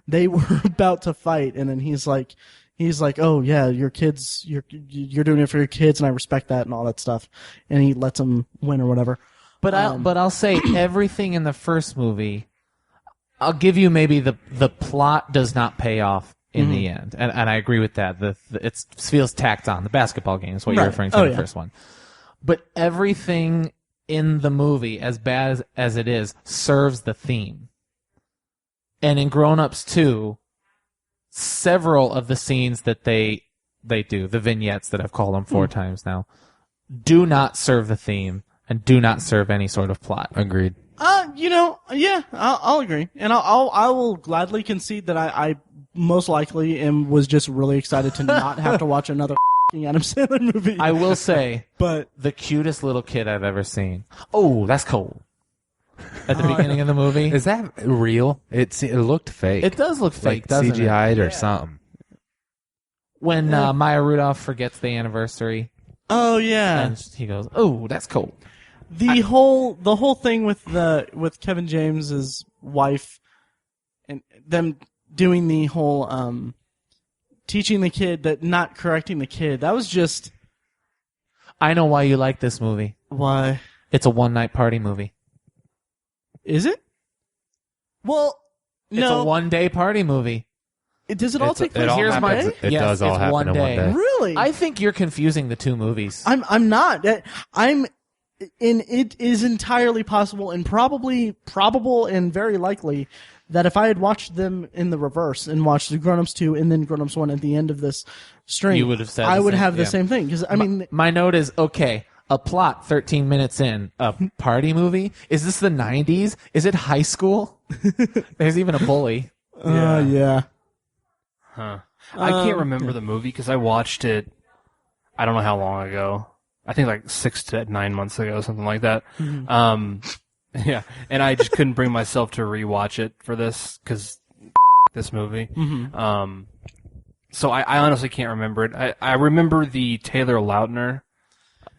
they were about to fight. And then he's like, oh yeah, your kids, you're doing it for your kids, and I respect that and all that stuff. And he lets them win or whatever. But I'll say everything in the first movie. I'll give you maybe the plot does not pay off in the end, and I agree with that. It feels tacked on. The basketball game is what you're referring to in the first one. But everything in the movie, as bad as it is, serves the theme. And in Grown Ups 2, several of the scenes that they do, the vignettes that I've called them 4 times now, do not serve the theme and do not serve any sort of plot. Agreed. Yeah, I'll agree, and I will gladly concede that I most likely was just really excited to not have to watch another Adam Sandler movie. I will say, but the cutest little kid I've ever seen. Oh, that's cold. At the beginning of the movie, Is that real? It looked fake. it does look fake, like doesn't it? CGI'd or something. When Maya Rudolph forgets the anniversary, oh yeah, and he goes, "Oh, that's cold." the whole thing with Kevin James's wife and them doing the whole teaching the kid that not correcting the kid, that was just I know why you like this movie. why It's a one-night party movie. is it? Well, It's no, a one-day party movie. does it all It's- take it place? all Here's my. happens- It Yes, does all it's happen one in one day. Really? I think you're confusing the two movies. I'm not. And it is entirely possible and probable and very likely that if I had watched them in the reverse and watched the Grown Ups 2 and then Grown Ups 1 at the end of this string, You would have said I the would same- have the yeah. same thing. Because I mean, My note is, okay, a plot 13 minutes in, a party movie? Is this the 90s? Is it high school? There's even a bully. yeah. Huh. I can't remember the movie because I watched it, I don't know how long ago. I think like 6 to 9 months ago, something like that. Yeah. And I just couldn't bring myself to rewatch it for this because this movie. So I honestly can't remember it. I remember the Taylor Lautner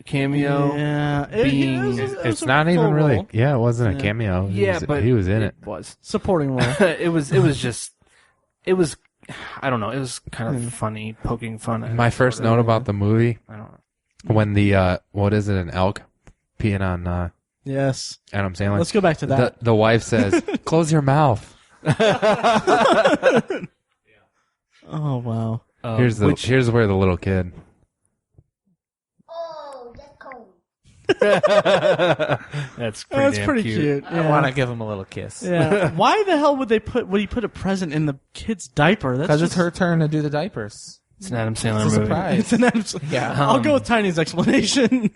cameo. Yeah. Being- it was It's a not even full really. role. Yeah, it wasn't a cameo. Yeah, but he was in it. was. Supporting role. It was I don't know. It was kind of funny, poking fun at My first note about the movie, I don't know. when the, what is it, an elk peeing on Yes. Adam Sandler? Let's go back to that. The wife says, close your mouth. Oh, wow. Here's where the little kid. Oh, that's cold. That's That's damn pretty cute. cute. I Yeah. want to give him a little kiss. Yeah. Why the hell would he put a present in the kid's diaper? That's Because it's just- her turn to do the diapers. It's an Adam Sandler It's a movie. surprise. It's an absolute. Yeah. I'll go with Tiny's explanation.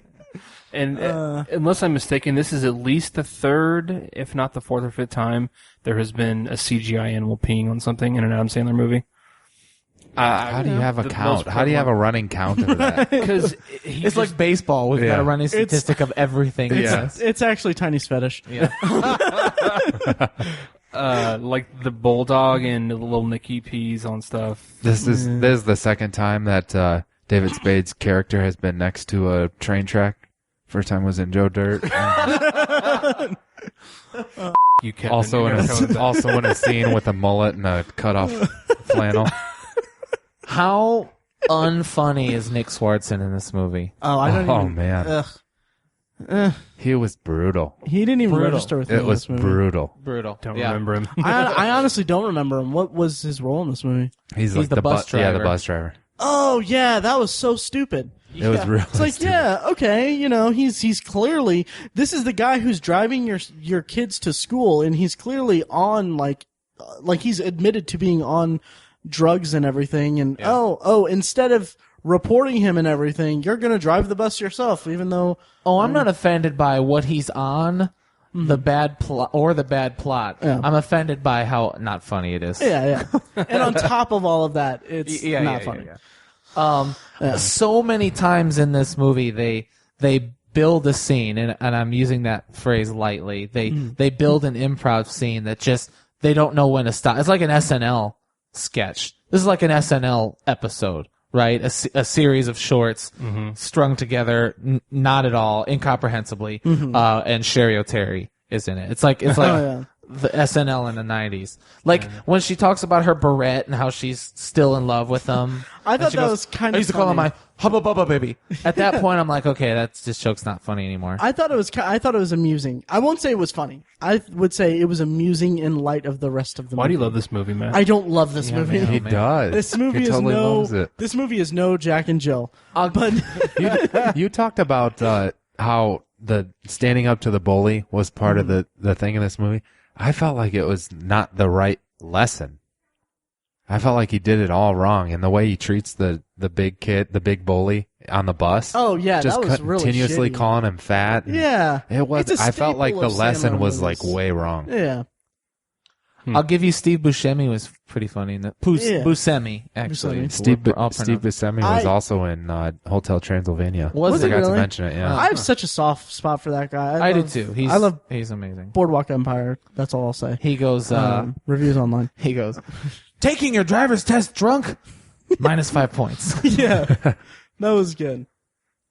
And unless I'm mistaken, this is at least the third, if not the fourth or fifth time, there has been a CGI animal peeing on something in an Adam Sandler movie. How do you have a count? How do you have a running count of that? Because It's like baseball. We've got a running statistic of everything. It's actually Tiny's fetish. Yeah. like the bulldog and the little Nicky pees on stuff. This is the second time that David Spade's character has been next to a train track. First time was in Joe Dirt. You Kevin, also you're in gonna go with that. also in a scene with a mullet and a cut off flannel. How unfunny is Nick Swartzen in this movie? Oh, I don't Oh even. man, Ugh. he was brutal. He didn't even Brutal. register with me It in was this movie. brutal. Brutal. Don't Yeah. remember him. I honestly don't remember him. What was his role in this movie? He's He's like the bus Yeah, the driver. bus driver. Oh yeah, that was so stupid. It was really. It's like, stupid. yeah, okay, he's clearly, this is the guy who's driving your kids to school, and he's clearly on like he's admitted to being on drugs and everything, and instead of reporting him and everything, you're gonna drive the bus yourself, even though. Oh, I'm not offended by what he's on, the bad plot or the bad plot. Yeah. I'm offended by how not funny it is. Yeah. And on top of all of that, it's not funny. So many times in this movie, they build a scene, and I'm using that phrase lightly. They build an improv scene that just they don't know when to stop. It's like an SNL sketch. This is like an SNL episode, right? A series of shorts strung together, not at all, incomprehensibly. And Sherry O'Terry is in it. It's like yeah. the SNL in the 90s. Like when she talks about her barrette and how she's still in love with him. I And thought she that goes, was kind I of used to call him funny. my hubba bubba baby. At that point, I'm like, okay, this joke's not funny anymore. I thought it was amusing. I won't say it was funny. I would say it was amusing in light of the rest of the movie. Why do you love this movie, Matt? I don't love this movie. man. He man. does. This movie he is totally loves it. This movie is no Jack and Jill. But You talked about how the standing up to the bully was part of the thing in this movie. I felt like it was not the right lesson. I felt like he did it all wrong, and the way he treats the big kid, the big bully on the bus. oh yeah, just that was really continuously shitty. calling him fat. and Yeah, it was. It's a I felt like staple the of lesson Sandler was like movies. way wrong. Yeah, I'll give you Steve Buscemi was pretty funny in that. Yeah. Buscemi, actually. Buscemi. Steve I'll Steve pronounce- Buscemi was I- also in Hotel Transylvania. Was I it forgot really? to mention it. Yeah. I have such a soft spot for that guy. I do love- too. I love he's amazing. Boardwalk Empire. That's all I'll say. He goes, Reviews online. he goes, taking your driver's test drunk, -5 points. Yeah, that was good.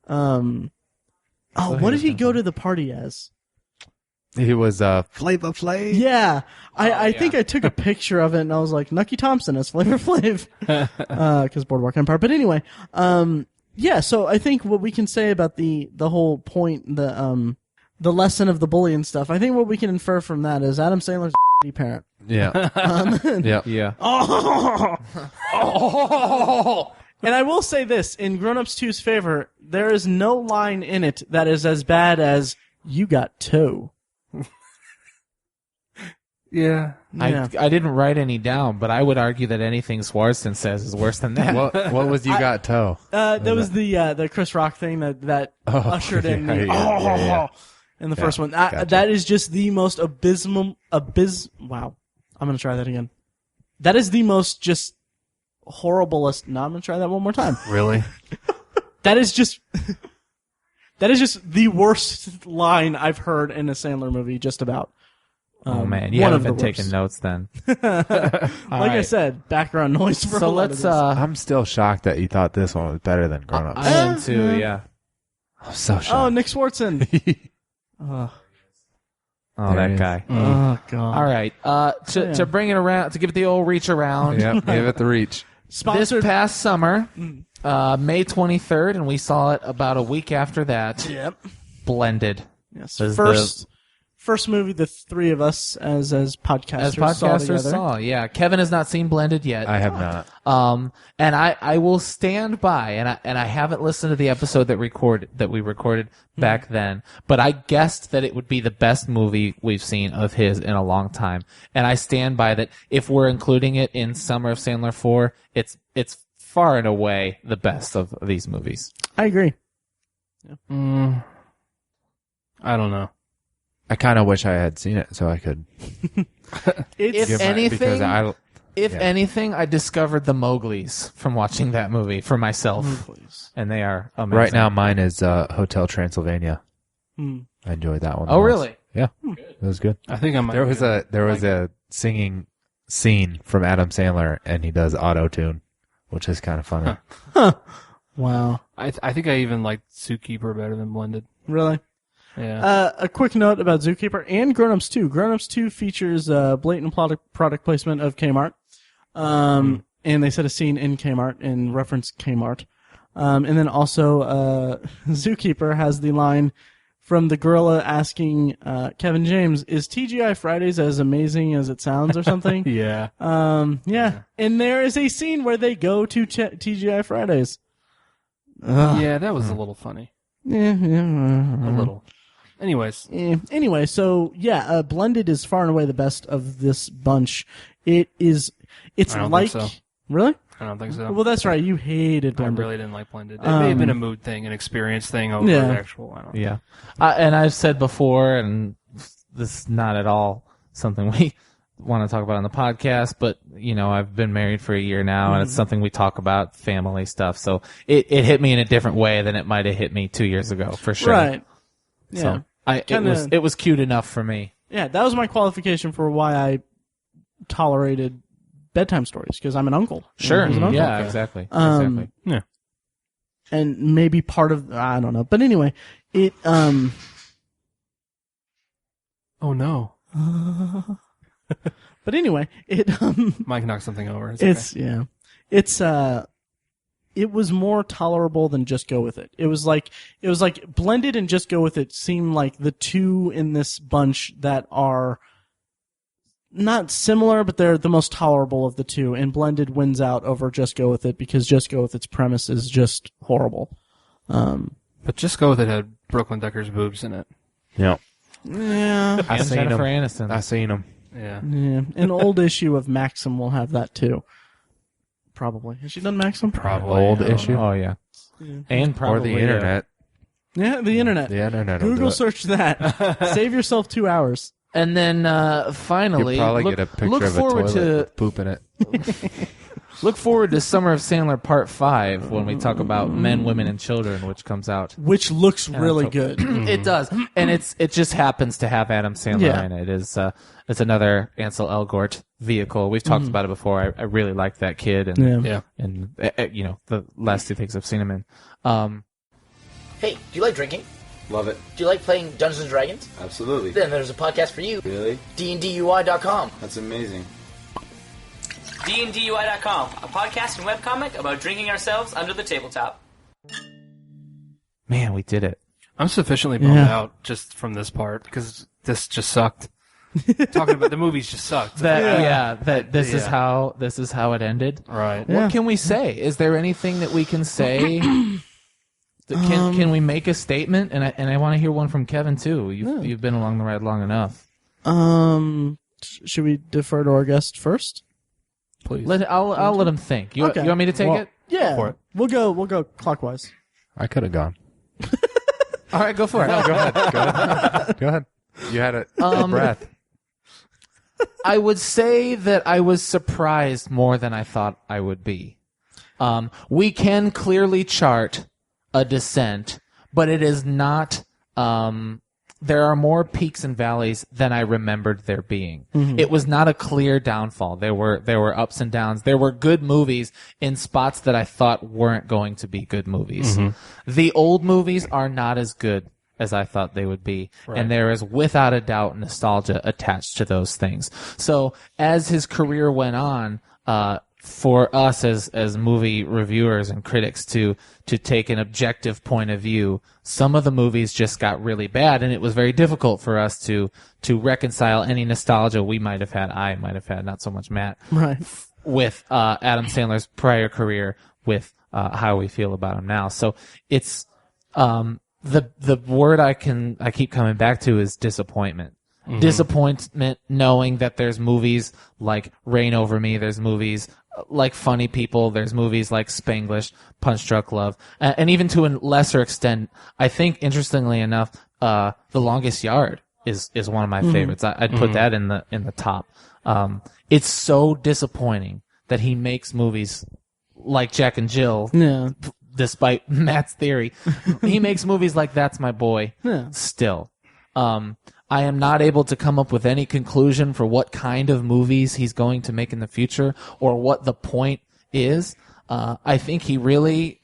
What did he go to the party as? He was Flavor Flav. Yeah, I think I took a picture of it and I was like, Nucky Thompson as Flavor Flav, because Boardwalk Empire. But anyway, yeah. So I think what we can say about the whole point, the lesson of the bully and stuff. I think what we can infer from that is Adam Sandler's a shitty parent. Yeah. Yeah. Yeah. And I will say this, in Grown Ups 2's favor, there is no line in it that is as bad as "you got toe." yeah. Yeah. I didn't write any down, but I would argue that anything Swartzen says is worse than that. What was you got toe? That was the Chris Rock thing that ushered in the yeah. in the first one. gotcha. That is just the most Wow, I'm gonna try that again. That is the most just horriblest. No, I'm gonna try that one more time. Really? That is just the worst line I've heard in a Sandler movie. Just about. Oh man, you one haven't of been the taking worst. notes then. Like I said, background noise for a So lot of let's. this. I'm still shocked that you thought this one was better than Grown Ups. I am too. Yeah. I'm so shocked. Oh, Nick Swartzen. Oh, There he that is. guy. Oh God! All right. To bring it around, to give it the old reach around. Yep, give it the reach. Sponsored. This past summer, May 23rd, and we saw it about a week after that. Yep. Blended. Yes. Was First movie the three of us as podcasters As podcasters together. saw, yeah. Kevin has not seen Blended yet. I have not. And I will stand by, and I haven't listened to the episode that we recorded back then, but I guessed that it would be the best movie we've seen of his in a long time, and I stand by that. If we're including it in Summer of Sandler 4, it's far and away the best of these movies. I agree. I don't know. I kind of wish I had seen it so I could. It's If anything, because anything, I discovered the Mowglis from watching that movie for myself, and they are amazing. right now mine is Hotel Transylvania. Hmm. I enjoyed that one. Oh, the most. really? Yeah, it was good. I think I might. There was a singing scene from Adam Sandler, and he does auto tune, which is kind of funny. wow. I think I even liked Zookeeper better than Blended. Really? Yeah. A quick note about Zookeeper and Grown Ups 2. Grown Ups 2 features blatant product placement of Kmart. And they set a scene in Kmart and reference Kmart. And then also Zookeeper has the line from the gorilla asking Kevin James, is TGI Fridays as amazing as it sounds or something? Yeah. Yeah. And there is a scene where they go to TGI Fridays. Yeah, that was a little funny. Yeah. A little. Anyways. Anyway, so yeah, Blended is far and away the best of this bunch. It's I don't like think so. Really? I don't think so. Well, that's right. You hated I Blended. really didn't like Blended. It may have been a mood thing, an experience thing over Yeah. the actual. I don't know. Yeah. And I've said before, and this is not at all something we want to talk about on the podcast, but, you know, I've been married for a year now, and it's something we talk about, family stuff. So it hit me in a different way than it might have hit me 2 years ago, for sure. Right. Yeah. So Kinda- it was cute enough for me. Yeah, that was my qualification for why I tolerated bedtime stories, because I'm an uncle. Sure. As an uncle. Yeah, exactly. Um, Yeah. And maybe part of, I don't know. But anyway, it, Oh no. but anyway, it, Mike knocked something over. It was more tolerable than Just Go With It. It was like Blended and Just Go With It seem like the two in this bunch that are not similar, but they're the most tolerable of the two, and Blended wins out over Just Go With It because Just Go With It's premise is just horrible. But Just Go With It had Brooklyn Decker's boobs in it. Yeah, Yeah. I And seen Jennifer him. Aniston. I seen him. Yeah. Yeah. An old issue of Maxim will have that too. Probably. Has she done Maxim? Probably. Old I don't issue? know. Oh, yeah. And Or probably the internet. Yeah, the internet. The internet. will do Google it. search that. Save yourself 2 hours. And then finally, You'll probably look, get a picture look of a forward toilet to with poop in it. look forward to Summer of Sandler Part 5 when we talk about Men, Women, and Children, which comes out. Which looks really October. good. It does, and it just happens to have Adam Sandler Yeah. in it. It's another Ansel Elgort vehicle. We've talked about it before. I really like that kid, and Yeah. Yeah. and you know, the last two things I've seen him in. Hey, do you like drinking? Love it. Do you like playing Dungeons & Dragons? Absolutely. Then there's a podcast for you. Really? DnDUI.com. That's amazing. DnDUI.com, a podcast and webcomic about drinking ourselves under the tabletop. Man, we did it. I'm sufficiently bummed Yeah. out just from this part because this just sucked. Talking about the movies just sucked. This is Yeah. how it ended. Right. Yeah. What can we say? Is there anything that we can say? Can we make a statement? And I want to hear one from Kevin too. You've been along the ride long enough. Should we defer to our guest first? Please. I'll let him think. You want me to take it? Yeah. for it. We'll go clockwise. I could have gone. All right, go for it. No, go ahead. Go ahead. You had a breath. I would say that I was surprised more than I thought I would be. We can clearly chart a descent, but it is not. There are more peaks and valleys than I remembered there being. It was not a clear downfall. There were ups and downs. There were good movies in spots that I thought weren't going to be good movies. The old movies are not as good as I thought they would be. Right. And there is without a doubt nostalgia attached to those things. So as his career went on, for us as movie reviewers and critics to take an objective point of view, some of the movies just got really bad, and it was very difficult for us to reconcile any nostalgia I might have had, not so much Matt, Right. with Adam Sandler's prior career with how we feel about him now. So it's the word I keep coming back to is disappointment. Mm-hmm. Disappointment knowing that there's movies like Reign Over Me, there's movies like Funny People, there's movies like Spanglish, Punch Drunk Love, and even to a lesser extent, I think, interestingly enough, The Longest Yard is one of my favorites. I'd put that in the top. It's so disappointing that he makes movies like Jack and Jill, despite Matt's theory. He makes movies like That's My Boy still. I am not able to come up with any conclusion for what kind of movies he's going to make in the future or what the point is. I think he really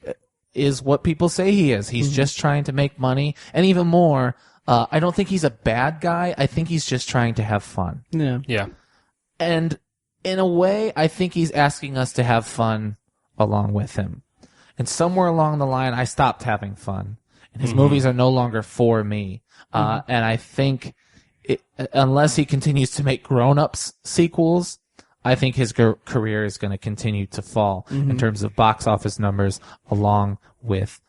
is what people say he is. He's just trying to make money. And even more, I don't think he's a bad guy. I think he's just trying to have fun. Yeah. And in a way, I think he's asking us to have fun along with him. And somewhere along the line, I stopped having fun. And his movies are no longer for me. And I think unless he continues to make grown-ups sequels, I think his career is going to continue to fall in terms of box office numbers along with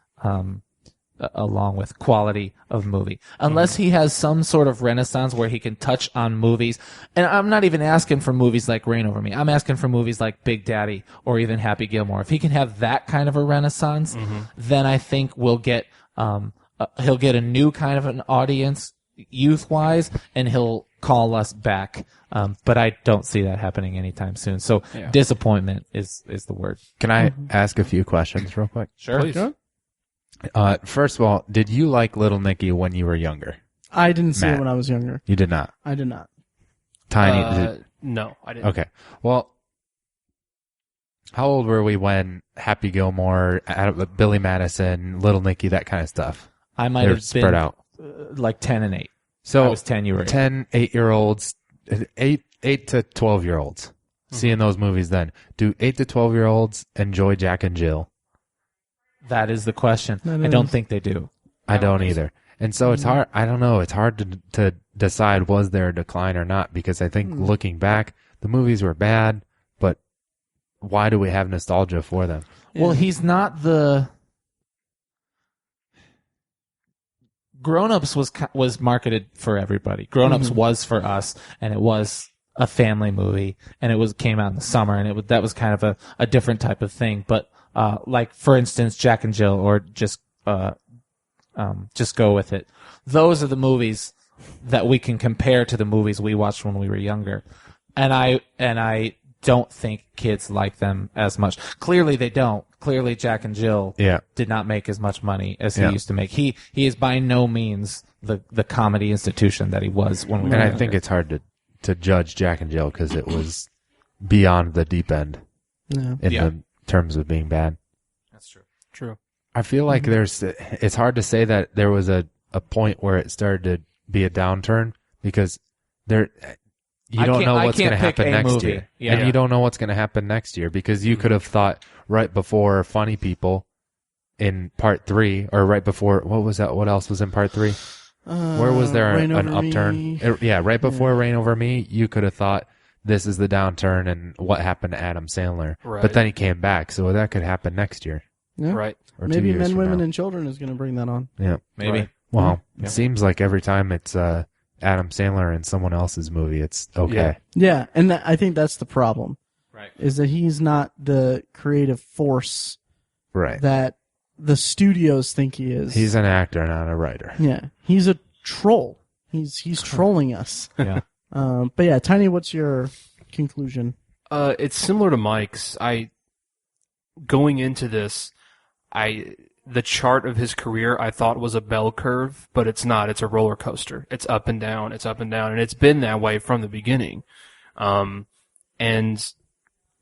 quality of movie. Unless he has some sort of renaissance where he can touch on movies. And I'm not even asking for movies like Reign Over Me. I'm asking for movies like Big Daddy or even Happy Gilmore. If he can have that kind of a renaissance, then I think we'll get he'll get a new kind of an audience youth-wise, and he'll call us back. But I don't see that happening anytime soon. So disappointment is the word. Can I ask a few questions real quick? Sure. Please. First of all, did you like Little Nicky when you were younger? I didn't see it Matt. when I was younger. You did not. I did not. Tiny. No, I didn't. Okay. Well, how old were we when Happy Gilmore, Billy Madison, Little Nicky, that kind of stuff? I might They're have spread been out. Like 10 and 8. So I was 10, you were 8. 10, 8-year-olds, 8 to 12-year-olds. Seeing those movies then. Do 8 to 12-year-olds enjoy Jack and Jill? That is the question. That I don't is. think they do. I don't either. And so it's hard. I don't know. It's hard to decide was there a decline or not, because I think looking back, the movies were bad, but why do we have nostalgia for them? Well, he's not the... Grown-Ups was marketed for everybody. Grown-Ups was for us, and it was a family movie, and it came out in the summer, and that was kind of a different type of thing. But like, for instance, Jack and Jill, or just Go With It. Those are the movies that we can compare to the movies we watched when we were younger, and I don't think kids like them as much. Clearly, they don't. Clearly, Jack and Jill did not make as much money as he used to make. He is by no means the comedy institution that he was when we were younger. I think it's hard to judge Jack and Jill because it was beyond the deep end in the terms of being bad. That's true. True. I feel like it's hard to say that there was a point where it started to be a downturn, because you don't know what's going to happen next year. Yeah. And you don't know what's going to happen next year, because you could have thought right before Funny People in part 3, or right before, what was that? What else was in part 3? Where was there Reign an Over upturn? Me. Right before Reign Over Me, you could have thought this is the downturn and what happened to Adam Sandler. Right. But then he came back, so that could happen next year. Yeah. Right. Or 2 Maybe years Men, from Women, now. and Children is going to bring that on. Yeah. Maybe. Right. Well, it seems like every time it's Adam Sandler in someone else's movie, it's okay. Yeah, and I think that's the problem. Right. Is that he's not the creative force Right. that the studios think he is. He's an actor, not a writer. Yeah, he's a troll. He's trolling us. Yeah. But yeah, Tiny, what's your conclusion? It's similar to Mike's. Going into this, the chart of his career I thought was a bell curve, but it's not. It's a roller coaster. It's up and down. It's up and down, and it's been that way from the beginning. And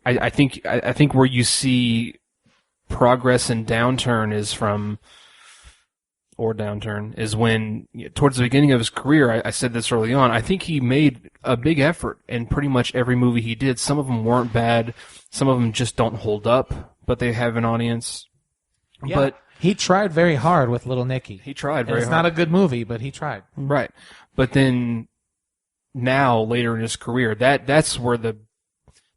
I think where you see progress and downturn is from or downturn is when, towards the beginning of his career, I said this early on, I think he made a big effort in pretty much every movie he did. Some of them weren't bad. Some of them just don't hold up, but they have an audience. Yeah. But he tried very hard with Little Nicky. He tried And very it's hard. not a good movie, but he tried. Right. But then now, later in his career, that's where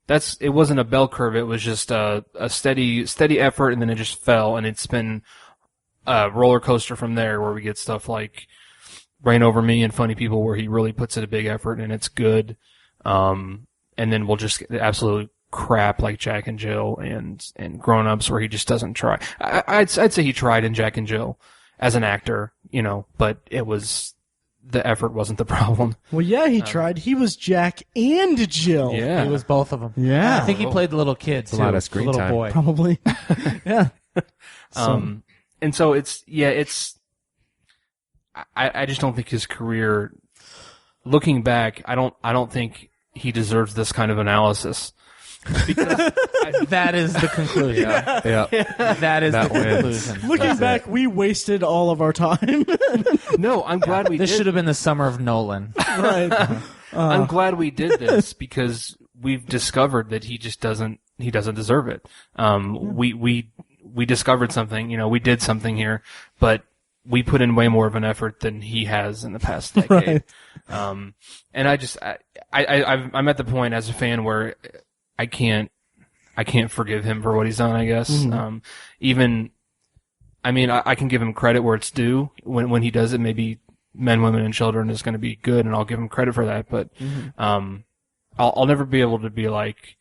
it wasn't a bell curve. It was just a steady effort, and then it just fell, and it's been a roller coaster from there, where we get stuff like Rain Over Me and Funny People, where he really puts in a big effort and it's good. And then we'll just get absolute crap like Jack and Jill and Grown Ups, where he just doesn't try. I'd say he tried in Jack and Jill as an actor, but the effort wasn't the problem. Well, yeah, he tried. He was Jack and Jill. Yeah. He was both of them. Yeah. I think he played the little kid, too. a lot of screen the little time. boy. Probably. Yeah. And so I just don't think his career, looking back, I don't think he deserves this kind of analysis. Because That is the conclusion. Yeah. That is That the wins. conclusion. Looking back, we wasted all of our time. no, I'm glad we This did. should have been the summer of Nolan. Right. I'm glad we did this because we've discovered that he just doesn't deserve it. We discovered something, we did something here, but we put in way more of an effort than he has in the past decade. Right. And I'm at the point as a fan where I can't forgive him for what he's done, I guess. Mm-hmm. I can give him credit where it's due. When he does it, maybe Men, Women, and Children is going to be good, and I'll give him credit for that. But I'll never be able to be like,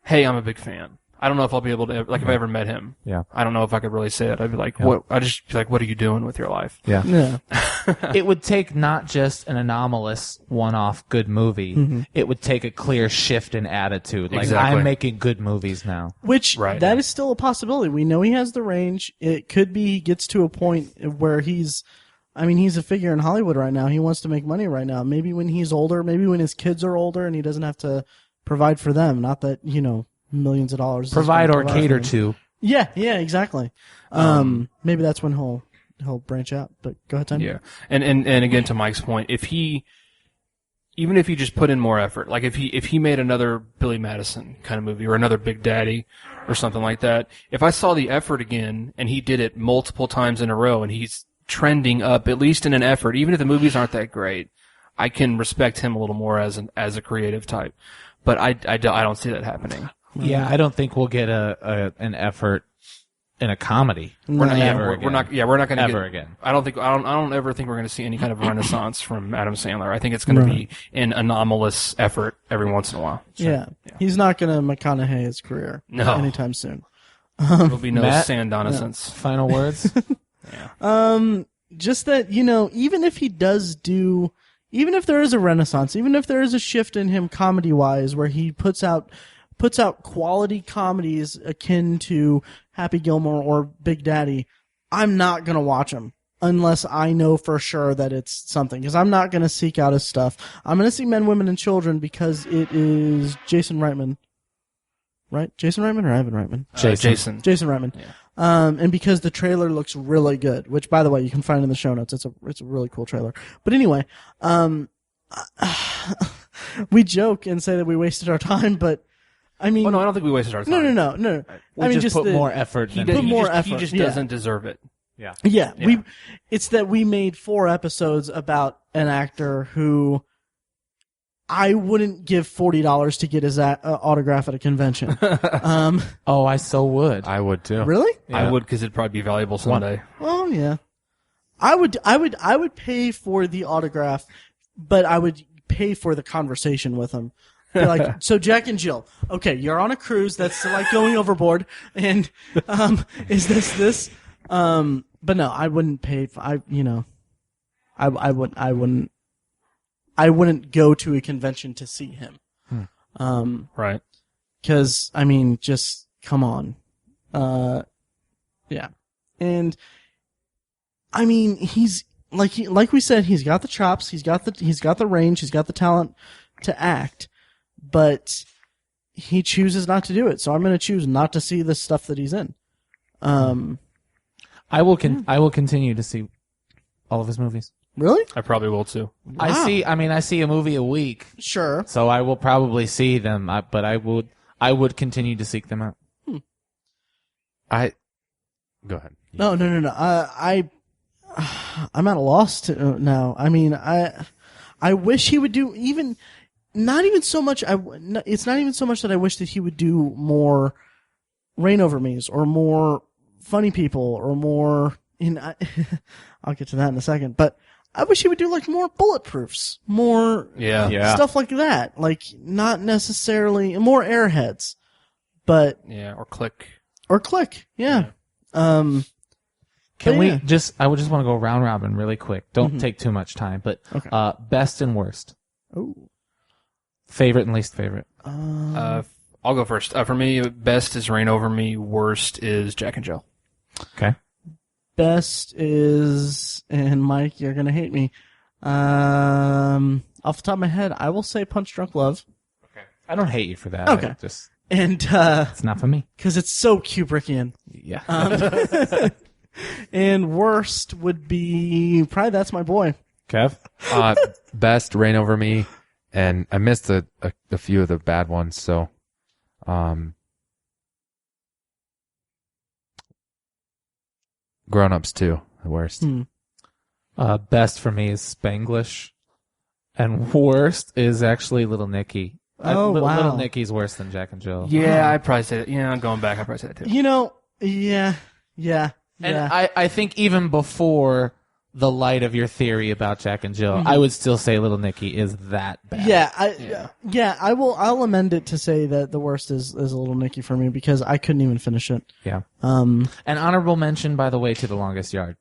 hey, I'm a big fan. I don't know if I'll be able to, if I ever met him. Yeah. I don't know if I could really say it. I'd be like, Yeah. what? I'd just be like, what are you doing with your life? Yeah. Yeah. It would take not just an anomalous one-off good movie. Mm-hmm. It would take a clear shift in attitude. Like, Exactly. I'm making good movies now. Which, Right. that is still a possibility. We know he has the range. It could be he gets to a point where he's a figure in Hollywood right now. He wants to make money right now. Maybe when he's older, maybe when his kids are older and he doesn't have to provide for them. Not that, millions of dollars. is Provide gonna or cater for to. them. Yeah, exactly. Maybe that's when he'll branch out. But go ahead, Tom. Yeah. And again, to Mike's point, even if he just put in more effort, like if he made another Billy Madison kind of movie or another Big Daddy or something like that, if I saw the effort again and he did it multiple times in a row and he's trending up, at least in an effort, even if the movies aren't that great, I can respect him a little more as a creative type. But I don't see that happening. Yeah, I don't think we'll get an effort in a comedy. We're not Ever going to Ever again. I don't ever think we're going to see any kind of renaissance from Adam Sandler. I think it's going to be an anomalous effort every once in a while. Yeah. He's not going to McConaughey his career anytime soon. There'll be no Matt? Sandonisance. Final words? Just that, even if he does even if there is a renaissance, even if there is a shift in him comedy-wise where he puts out quality comedies akin to Happy Gilmore or Big Daddy, I'm not going to watch him unless I know for sure that it's something. Because I'm not going to seek out his stuff. I'm going to see Men, Women, and Children because it is Jason Reitman. Right? Jason Reitman or Evan Reitman? Jason. Jason Reitman. Yeah. And because the trailer looks really good, which, by the way, you can find in the show notes. It's a really cool trailer. But anyway, we joke and say that we wasted our time, but I mean, Well, no, I don't think we wasted our time. no. We'll just put more effort. He than just doesn't deserve it. Yeah. It's that we made 4 episodes about an actor who I wouldn't give $40 to get his autograph at a convention. Oh, I so would. I would too. Really? I would, because it'd probably be valuable someday. Oh yeah. I would pay for the autograph, but I would pay for the conversation with him. Be like, so Jack and Jill, okay, you're on a cruise that's like going overboard, and is this? But no, I wouldn't pay. I wouldn't go to a convention to see him. Right. Because just come on. Yeah, and he's like we said, he's got the chops, he's got the range, he's got the talent to act, but he chooses not to do it. So I'm going to choose not to see the stuff that he's in. I will continue to see All of his movies. Really? I probably will too. I see a movie a week, Sure. so I will probably see them. But I would continue to seek them out. Go ahead. No. I'm at a loss now. I mean, I wish he would do even, not even so much. It's not even so much that I wish that he would do more Reign Over Me's or more Funny People or more. I'll get to that in a second, but I wish he would do like more Bulletproofs, more stuff like that. Like not necessarily more Airheads, but or Click. Yeah. Can we just? I would just want to go round robin really quick. Don't take too much time. But best and worst. Oh. Favorite and least favorite. I'll go first. For me, best is Reign Over Me. Worst is Jack and Jill. Okay. Best is, and Mike, you're gonna hate me. Off the top of my head, I will say Punch Drunk Love. Okay. I don't hate you for that. Okay. And it's not for me because it's so Kubrickian. Yeah. And worst would be probably That's My Boy. Kev. Best Reign Over Me, and I missed a few of the bad ones. So, Grown Ups 2, the worst. Best for me is Spanglish, and worst is actually Little Nicky. Oh, wow. Little Nicky's worse than Jack and Jill. Yeah, I'd probably say that. Yeah, going back, I'd probably say that too. You know, yeah. And I think even before the light of your theory about Jack and Jill, I would still say Little Nicky is that bad. I'll amend it to say that the worst is Little Nicky for me because I couldn't even finish it. Yeah. An honorable mention, by the way, to The Longest Yard.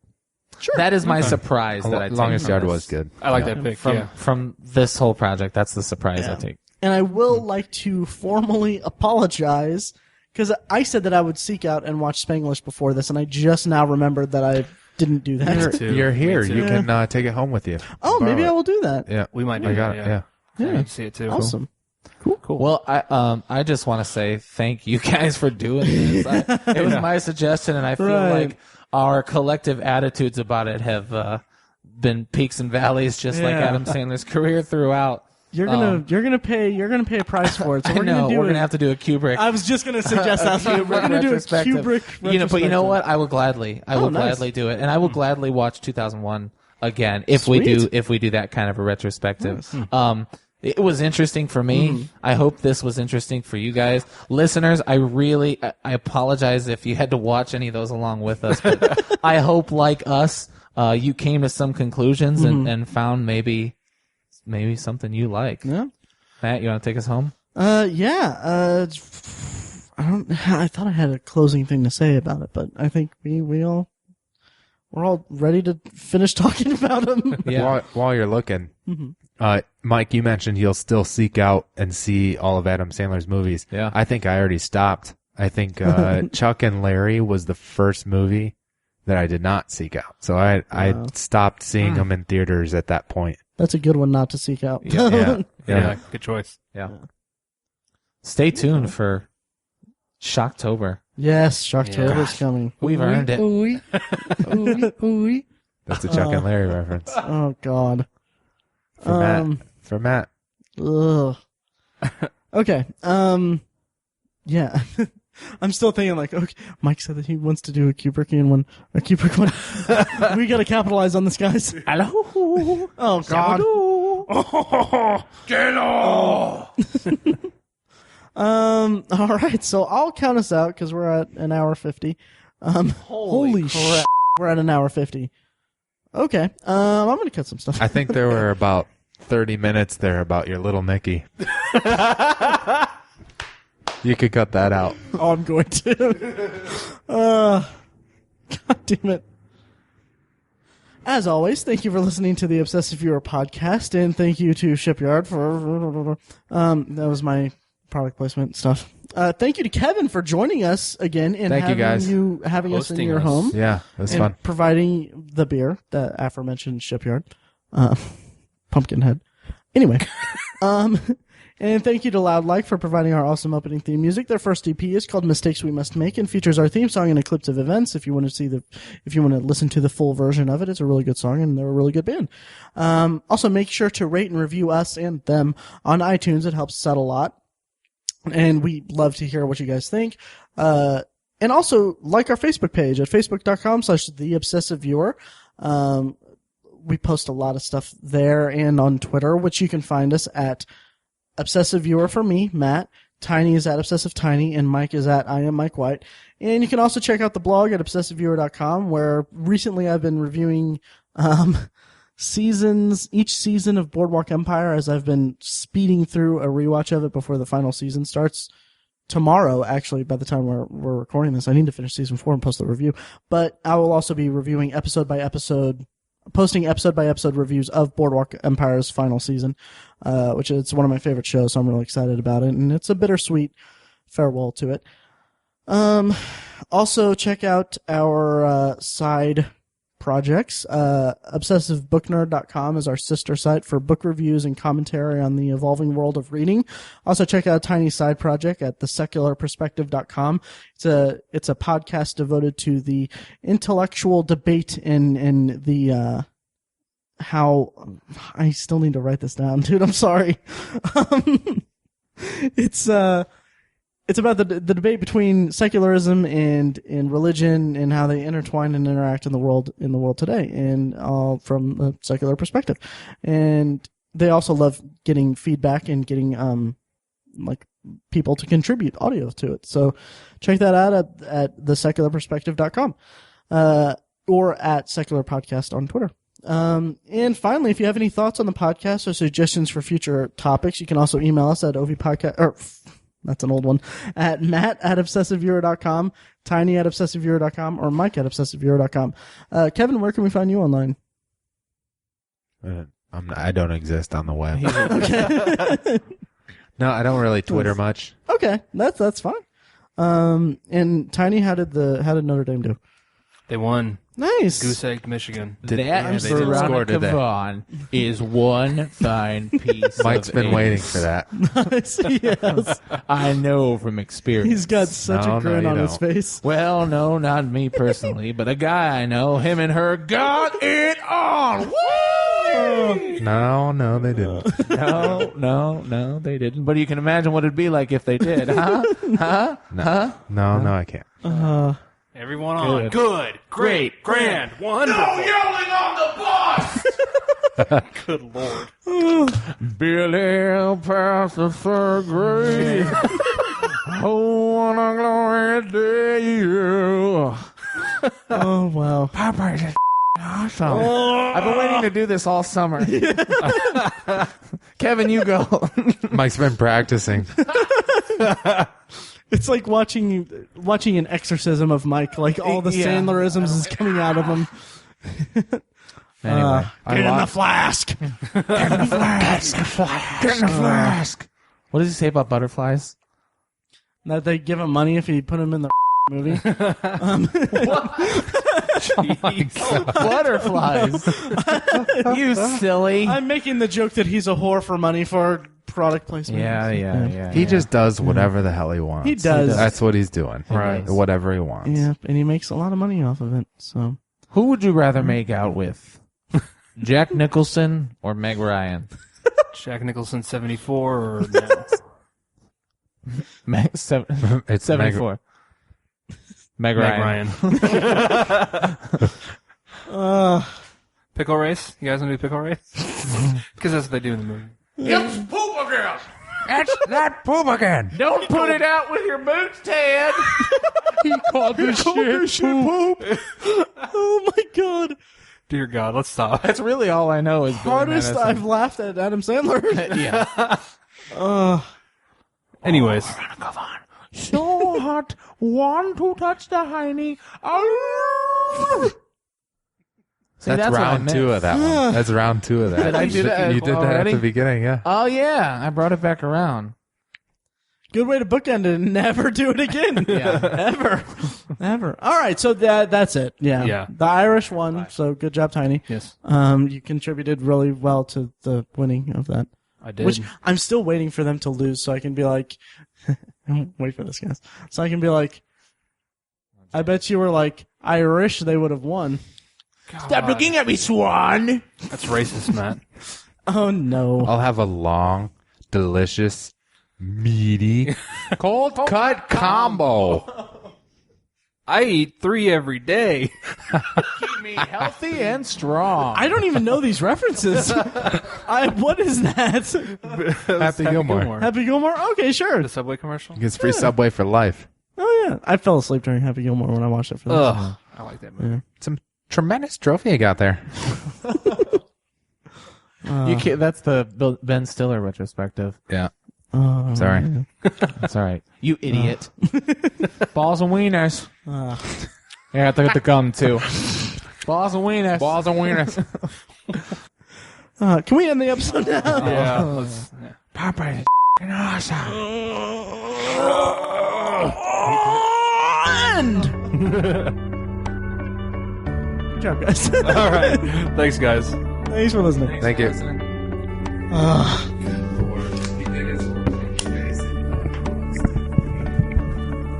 Sure. That is my surprise that I take. Longest Yard this. was good. I like that pick. From this whole project, that's the surprise I take. And I will like to formally apologize because I said that I would seek out and watch Spanglish before this, and I just now remembered that I didn't do that. You're here. You can take it home with you. Oh, maybe I will do that. Yeah, we might do I that. got it. Yeah. I need to see it too. Awesome. Cool. Well, I just want to say thank you guys for doing this. It was my suggestion, and I feel like our collective attitudes about it have been peaks and valleys, just like Adam Sandler's career throughout. You're gonna pay a price for it. So we're gonna have to do a Kubrick. I was just gonna suggest that. We're gonna do a Kubrick. But you know what? I will gladly do it, and I will gladly watch 2001 again if we do that kind of a retrospective. Nice. It was interesting for me. I hope this was interesting for you guys, listeners. I apologize if you had to watch any of those along with us. But I hope, like us, you came to some conclusions and found maybe something you like. Yeah. Matt, you want to take us home? Yeah. I thought I had a closing thing to say about it, but I think we're all ready to finish talking about them. Yeah. While you're looking, Mike, you mentioned you'll still seek out and see all of Adam Sandler's movies. Yeah. I think I already stopped. I think Chuck and Larry was the first movie that I did not seek out. So I stopped seeing them in theaters at that point. That's a good one not to seek out. Yeah, good choice. Yeah. Stay tuned for Shocktober. Yes, Shocktober's coming. We've earned it. That's a Chuck and Larry reference. Oh, God. For Matt. Ugh. Okay. Yeah. I'm still thinking like, okay, Mike said that he wants to do a Kubrickian one. A Kubrick one. We gotta capitalize on this, guys. Hello. Oh, God. All right, so I'll count us out because we're at an hour 50. Holy crap. We're at an hour 50. Okay. I'm gonna cut some stuff. I think there were about 30 minutes there about your little Nicky. You could cut that out. Oh, I'm going to. God damn it. As always, thank you for listening to the Obsessive Viewer podcast, and thank you to Shipyard for that was my product placement stuff. Thank you to Kevin for joining us again and having us in your home. Yeah, it was fun. Providing the beer, the aforementioned Shipyard, Pumpkinhead. Anyway, And thank you to Loud Like for providing our awesome opening theme music. Their first EP is called Mistakes We Must Make and features our theme song and a clips of events. If you want to listen to the full version of it, it's a really good song and they're a really good band. Also make sure to rate and review us and them on iTunes. It helps us out a lot. And we love to hear what you guys think. And also like our Facebook page at facebook.com/theobsessiveviewer. We post a lot of stuff there and on Twitter, which you can find us at Obsessive Viewer for me, Matt. Tiny is at Obsessive Tiny, and Mike is at I am Mike White. And you can also check out the blog at obsessiveviewer.com, where recently I've been reviewing each season of Boardwalk Empire as I've been speeding through a rewatch of it before the final season starts. Tomorrow, actually, by the time we're recording this, I need to finish season 4 and post the review. But I will also be reviewing posting episode by episode reviews of Boardwalk Empire's final season, which is one of my favorite shows, so I'm really excited about it, and it's a bittersweet farewell to it. Also check out our side projects. ObsessiveBookNerd.com is our sister site for book reviews and commentary on the evolving world of reading. Also check out Tiny's side project at thesecularperspective.com. It's a podcast devoted to the intellectual debate and the how I still need to write this down, dude. I'm sorry. It's about the debate between secularism and religion and how they intertwine and interact in the world today, and from a secular perspective. And they also love getting feedback and getting like people to contribute audio to it. So check that out at thesecularperspective.com or at Secular Podcast on Twitter. And finally, if you have any thoughts on the podcast or suggestions for future topics, you can also email us at that's an old one. At Matt@obsessiveviewer.com, Tiny@obsessiveviewer.com, or Mike@obsessiveviewer.com. Kevin, where can we find you online? I don't exist on the web. Okay. No, I don't really Twitter much. Okay, that's fine. And Tiny, how did Notre Dame do? They won. Nice. Goose Egg, Michigan. That Veronica Vaughn is one fine piece. Mike's been waiting for that. Nice. Yes. I know from experience. He's got such a grin on his face. Well, no, not me personally, but a guy I know, him and her got it on. Woo! No, they didn't. No, they didn't. But you can imagine what it'd be like if they did, huh? No, I can't. Everyone on. Good, great, grand, wonderful. No yelling on the bus! Good Lord. Billy past the third grade. Oh, what a glorious day. Oh, wow. Popeye's is awesome. I've been waiting to do this all summer. Kevin, you go. Mike's been practicing. It's like watching an exorcism of Mike. Like all the Sandlerisms is coming out of him. Anyway, get in the flask. Get in the flask. What does he say about butterflies? That they give him money if he put him in the movie. Butterflies. You silly. I'm making the joke that he's a whore for money for product placement. Yeah. He just does whatever the hell he wants. He does. That's what he's doing. Right. Whatever he wants. Yep, and he makes a lot of money off of it. So, who would you rather make out with? Jack Nicholson or Meg Ryan? Jack Nicholson 74 or no? It's 74. Meg Ryan. Pickle race? You guys want to do pickle race? Because that's what they do in the movie. It's poop again! That's that poop again. Don't put it out with your boots, Ted. He called this shit poop. oh my god. Dear God, let's stop. That's really all I know is Billy Hardest Madison. I've laughed at Adam Sandler. Yeah. Anyways. So hot, want to touch the hiney. Oh. See, That's what I round meant. 2 of that one. That's round 2 of that. Did I do that You did that already? at the beginning, yeah. Oh, yeah. I brought it back around. Good way to bookend it and never do it again. Yeah. Ever. All right, so that's it. Yeah. Yeah. The Irish won, so good job, Tiny. Yes. You contributed really well to the winning of that. I did. Which I'm still waiting for them to lose so I can be like, wait for this, guys. So I can be like, I bet you were like Irish, they would have won. God. Stop looking at me, Swan. That's racist, Matt. Oh no. I'll have a long, delicious, meaty, cold cut combo. I eat 3 every day. Keep me healthy and strong. I don't even know these references. What is that? Happy Gilmore. Happy Gilmore? Okay, sure. The Subway commercial? He gets free Subway for life. Oh yeah. I fell asleep during Happy Gilmore when I watched it for this. Ugh. I like that movie. Some tremendous trophy you got there. You can't, that's the Ben Stiller retrospective. Yeah. Sorry. That's all right. You idiot. Balls and wieners. Yeah, I took the gum too. Balls and wieners. Balls and wieners. Can we end the episode now? Yeah. Let's, yeah. Papa is awesome. End. Good job, guys. All right. Thanks, guys. Thanks for listening. Thank you.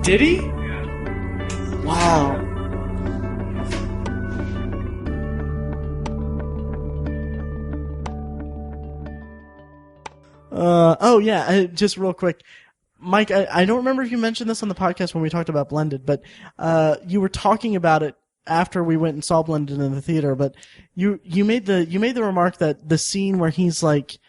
Did he? Wow. Oh yeah, just real quick. Mike, I don't remember if you mentioned this on the podcast when we talked about Blended, but you were talking about it after we went and saw Blended in the theater, but you made the remark that the scene where he's like,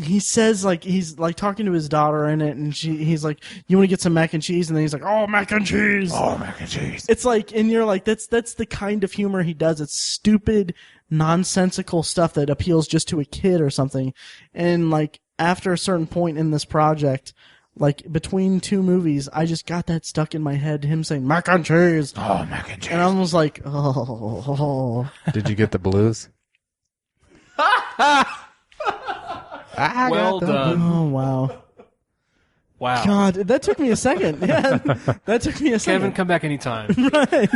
he says like he's like talking to his daughter in it, and he's like, "You want to get some mac and cheese?" And then he's like, "Oh, mac and cheese! Oh, mac and cheese!" It's like, and you're like, that's the kind of humor he does. It's stupid, nonsensical stuff that appeals just to a kid or something. And like after a certain point in this project, like between 2 movies, I just got that stuck in my head. Him saying mac and cheese. Oh, mac and cheese! And I was like, oh. Did you get the blues? Well done. Oh, wow. Wow. God, that took me a second. Yeah, that took me a second. Kevin, come back anytime. Right.